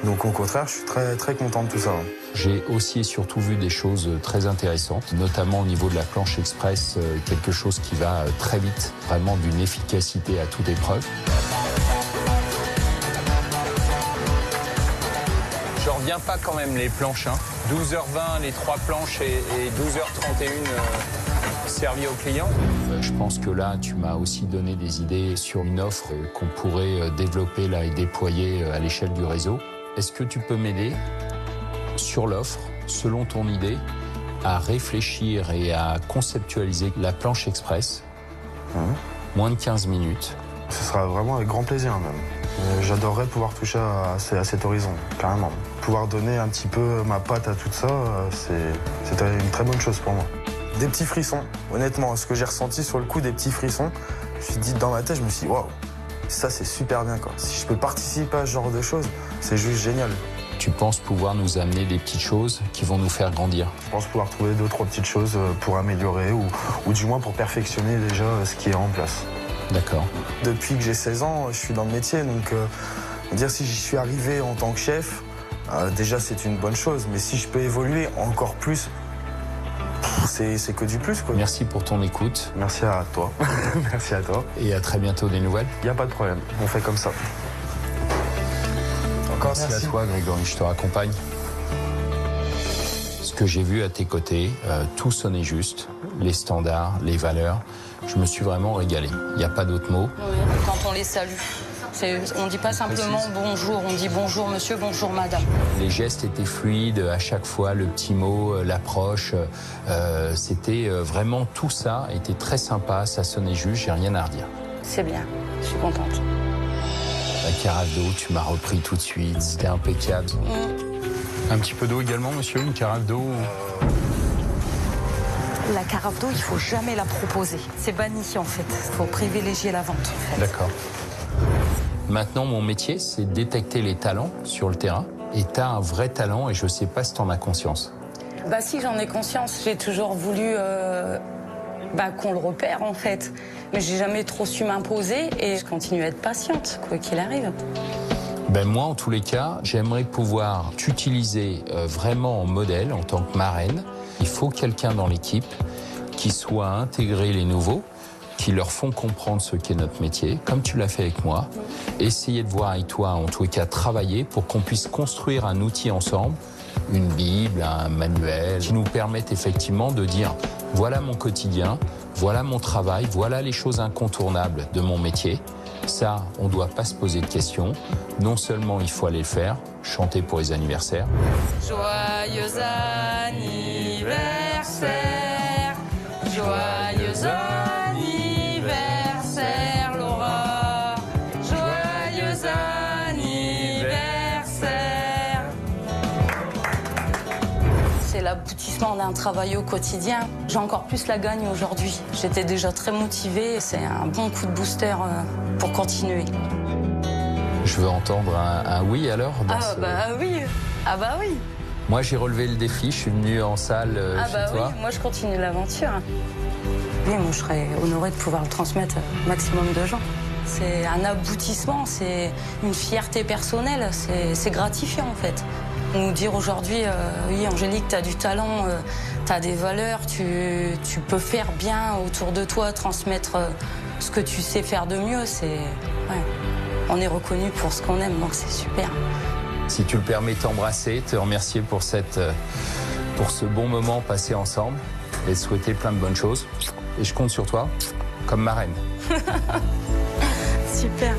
Donc au contraire, je suis très, très content de tout ça. J'ai aussi et surtout vu des choses très intéressantes, notamment au niveau de la planche express, quelque chose qui va très vite, vraiment d'une efficacité à toute épreuve. Je reviens pas quand même les planches, hein. 12h20 les 3 planches et 12h31 servies aux clients. Je pense que là, tu m'as aussi donné des idées sur une offre qu'on pourrait développer là et déployer à l'échelle du réseau. Est-ce que tu peux m'aider sur l'offre, selon ton idée, à réfléchir et à conceptualiser la planche express? Moins de 15 minutes. Ce sera vraiment avec grand plaisir même. J'adorerais pouvoir toucher à cet horizon, carrément. Pouvoir donner un petit peu ma patte à tout ça, c'est une très bonne chose pour moi. Des petits frissons, honnêtement, ce que j'ai ressenti sur le coup, des petits frissons, je me suis dit dans ma tête, je me suis dit waouh, ça c'est super bien quoi. Si je peux participer à ce genre de choses, c'est juste génial. Tu penses pouvoir nous amener des petites choses qui vont nous faire grandir? Je pense pouvoir trouver 2-3 petites choses pour améliorer ou du moins pour perfectionner déjà ce qui est en place. D'accord. Depuis que j'ai 16 ans, je suis dans le métier, donc dire si j'y suis arrivé en tant que chef, déjà c'est une bonne chose, mais si je peux évoluer encore plus, c'est que du plus, quoi. Merci pour ton écoute. Merci à toi. Merci à toi. Et à très bientôt des nouvelles. Il n'y a pas de problème, on fait comme ça. Encore merci à toi, Grégory, je te raccompagne. Ce que j'ai vu à tes côtés, tout sonnait juste, les standards, les valeurs. Je me suis vraiment régalé. Il n'y a pas d'autre mot. Oui, quand on les salue. On ne dit pas simplement bonjour, on dit bonjour monsieur, bonjour madame. Les gestes étaient fluides, à chaque fois le petit mot, l'approche, c'était vraiment tout ça était très sympa, ça sonnait juste, j'ai rien à redire. C'est bien, je suis contente. La carafe d'eau, tu m'as repris tout de suite, c'était impeccable. Un petit peu d'eau également, monsieur, une carafe d'eau. La carafe d'eau, il ne faut jamais la proposer. C'est banni en fait, il faut privilégier la vente. En fait. D'accord. Maintenant, mon métier, c'est détecter les talents sur le terrain. Et tu as un vrai talent et je ne sais pas si tu en as conscience. Bah si, j'en ai conscience. J'ai toujours voulu qu'on le repère, en fait. Mais j'ai jamais trop su m'imposer et je continue à être patiente, quoi qu'il arrive. Ben moi, en tous les cas, j'aimerais pouvoir t'utiliser vraiment en modèle, en tant que marraine. Il faut quelqu'un dans l'équipe qui soit intégré les nouveaux, qui leur font comprendre ce qu'est notre métier, comme tu l'as fait avec moi. Essayer de voir avec toi, en tous les cas, travailler pour qu'on puisse construire un outil ensemble, une Bible, un manuel, qui nous permette effectivement de dire « voilà mon quotidien, voilà mon travail, voilà les choses incontournables de mon métier ». Ça, on ne doit pas se poser de questions. Non seulement il faut aller le faire, chanter pour les anniversaires. Joyeux anniversaire, joyeux anniversaire Laura, joyeux anniversaire. C'est l'aboutissement d'un travail au quotidien. J'ai encore plus la gagne aujourd'hui. J'étais déjà très motivée et c'est un bon coup de booster pour continuer. Je veux entendre un oui alors oui. Ah bah oui. Moi, j'ai relevé le défi, je suis venu en salle chez toi. Oui, moi je continue l'aventure. Oui, moi je serais honorée de pouvoir le transmettre au maximum de gens. C'est un aboutissement, c'est une fierté personnelle, c'est gratifiant en fait. Nous dire aujourd'hui, oui Angélique, tu as du talent, tu as des valeurs, tu peux faire bien autour de toi, transmettre ce que tu sais faire de mieux, on est reconnu pour ce qu'on aime, donc c'est super. Si tu le permets, t'embrasser, te remercier pour ce bon moment passé ensemble et te souhaiter plein de bonnes choses. Et je compte sur toi comme marraine. Super.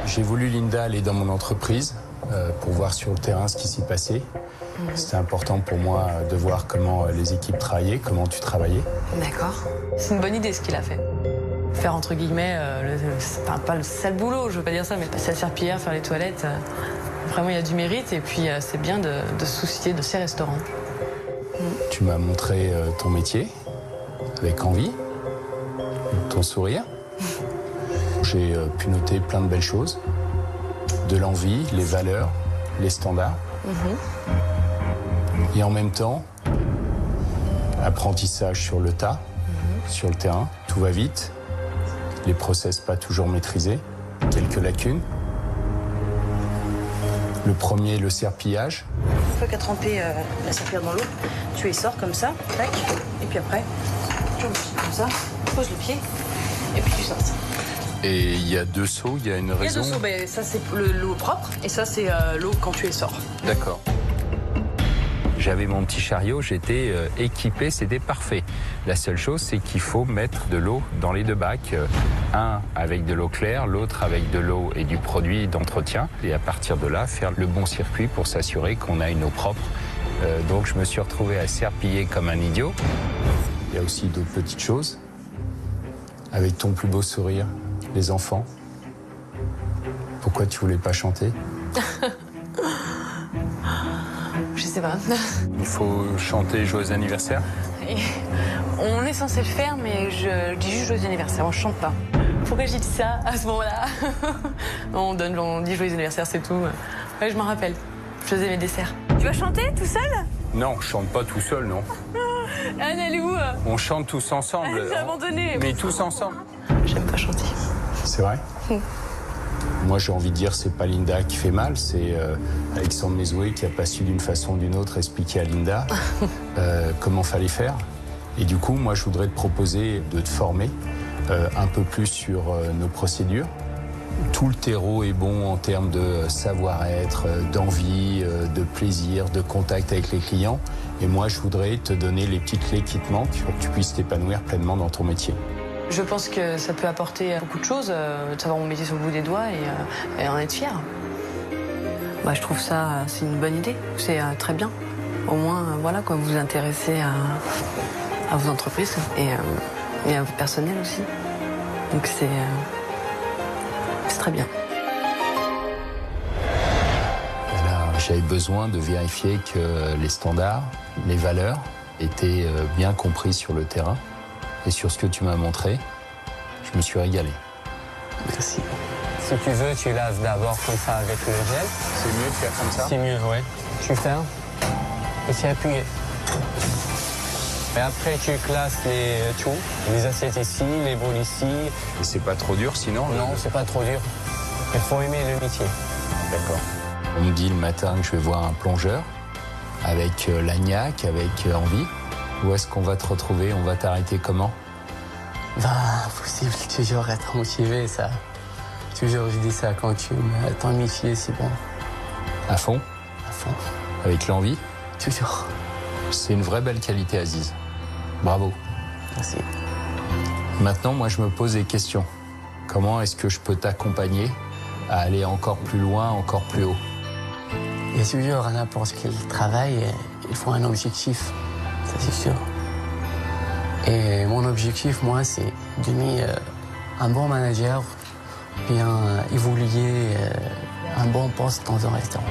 J'ai voulu, Linda, aller dans mon entreprise pour voir sur le terrain ce qui s'y passait. C'était important pour moi de voir comment les équipes travaillaient, comment tu travaillais. D'accord. C'est une bonne idée ce qu'il a fait. Faire entre guillemets, pas le sale boulot, je veux pas dire ça, mais passer à la serpillière, faire les toilettes. Vraiment, il y a du mérite et puis c'est bien de se soucier de ces restaurants. Tu m'as montré ton métier avec envie, ton sourire. J'ai pu noter plein de belles choses, de l'envie, les valeurs, les standards. Et en même temps, apprentissage sur le tas, sur le terrain, tout va vite, les process pas toujours maîtrisés, quelques lacunes. Le premier, le serpillage. Une fois qu'à tremper la serpillière dans l'eau, tu les sors comme ça, tac, et puis après, tu ouvres comme ça, tu poses le pied, et puis tu sors ça. Et il y a 2 seaux, il y a une raison. Il y a 2 seaux, ben, ça c'est l'eau propre, et ça c'est l'eau quand tu les sors. D'accord. J'avais mon petit chariot, j'étais équipé, c'était parfait. La seule chose, c'est qu'il faut mettre de l'eau dans les 2 bacs. Un avec de l'eau claire, l'autre avec de l'eau et du produit d'entretien. Et à partir de là, faire le bon circuit pour s'assurer qu'on a une eau propre. Donc je me suis retrouvé à serpiller comme un idiot. Il y a aussi d'autres petites choses. Avec ton plus beau sourire, les enfants. Pourquoi tu voulais pas chanter ? Je sais pas. Il faut chanter joyeux anniversaire. On est censé le faire, mais je dis juste joyeux anniversaire, on chante pas. Pourquoi j'ai dit ça à ce moment-là? on dit joyeux anniversaire, c'est tout. Ouais, je m'en rappelle. Je faisais mes desserts. Tu vas chanter tout seul? Non, je chante pas tout seul, non. Anne, elle est où? On chante tous ensemble. Elle s'est abandonnée. Mais tous ensemble. J'aime pas chanter. C'est vrai? Moi, j'ai envie de dire, c'est pas Linda qui fait mal, c'est Alexandre Mesoué qui a pas su d'une façon ou d'une autre expliquer à Linda comment fallait faire. Et du coup, moi, je voudrais te proposer de te former un peu plus sur nos procédures. Tout le terreau est bon en termes de savoir-être, d'envie, de plaisir, de contact avec les clients. Et moi, je voudrais te donner les petites clés qui te manquent pour que tu puisses t'épanouir pleinement dans ton métier. Je pense que ça peut apporter beaucoup de choses, de savoir mon métier sur le bout des doigts et en être fier. Bah, je trouve ça, c'est une bonne idée, c'est très bien. Au moins, voilà, quoi, vous vous intéressez à vos entreprises et à votre personnel aussi. Donc c'est très bien. Là, j'avais besoin de vérifier que les standards, les valeurs étaient bien compris sur le terrain. Et sur ce que tu m'as montré, je me suis régalé. Merci. Si tu veux, tu laves d'abord comme ça avec le gel. C'est mieux de faire comme ça? C'est mieux, ouais. Tu fermes et tu appuies. Et après, tu classes les assiettes ici, les boules ici. Et c'est pas trop dur sinon? Non, c'est pas trop dur. Il faut aimer le métier. D'accord. On me dit le matin que je vais voir un plongeur avec l'agnac, avec envie. Où est-ce qu'on va te retrouver? On va t'arrêter comment? Bah, impossible, toujours être motivé, ça. Toujours, je dis ça quand tu mets ton métier, c'est bon. À fond? À fond. Avec l'envie? Toujours. C'est une vraie belle qualité, Aziz. Bravo. Merci. Maintenant, moi, je me pose des questions. Comment est-ce que je peux t'accompagner à aller encore plus loin, encore plus haut? Il y a toujours n'importe quel travail, il faut un objectif. Ça, c'est sûr. Et mon objectif, moi, c'est de devenir un bon manager, bien évoluer un bon poste dans un restaurant.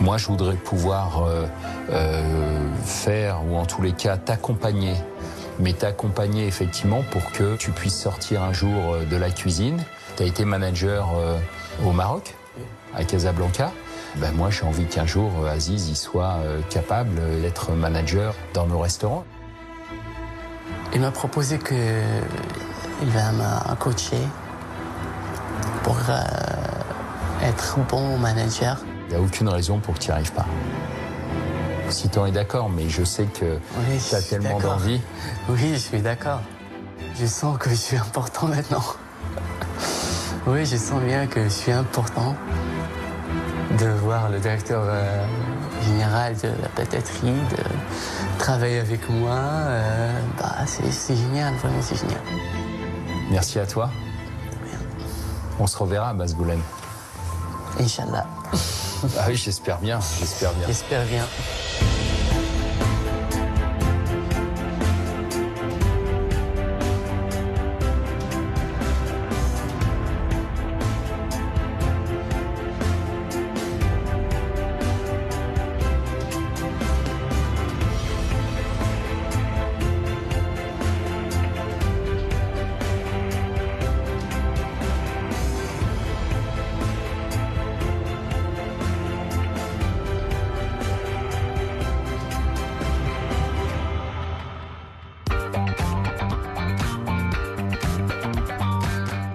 Moi, je voudrais pouvoir faire, ou en tous les cas, t'accompagner. Mais t'accompagner, effectivement, pour que tu puisses sortir un jour de la cuisine. Tu as été manager au Maroc, à Casablanca. Ben moi, j'ai envie qu'un jour, Aziz, il soit capable d'être manager dans nos restaurants. Il m'a proposé qu'il va me coacher pour être bon manager. Il n'y a aucune raison pour que tu n'y arrives pas. Si tu en es d'accord, mais je sais que tu as tellement d'envie. Oui, je suis d'accord. Je sens que je suis important maintenant. Oui, je sens bien que je suis important. De voir le directeur général de la pataterie, de travailler avec moi, c'est génial, vraiment c'est génial. Merci à toi. On se reverra à Basboulen. Inch'Allah. Ah oui, j'espère bien, j'espère bien. J'espère bien.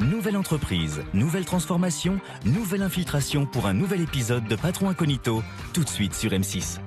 Nouvelle entreprise, nouvelle transformation, nouvelle infiltration pour un nouvel épisode de Patron Incognito, tout de suite sur M6.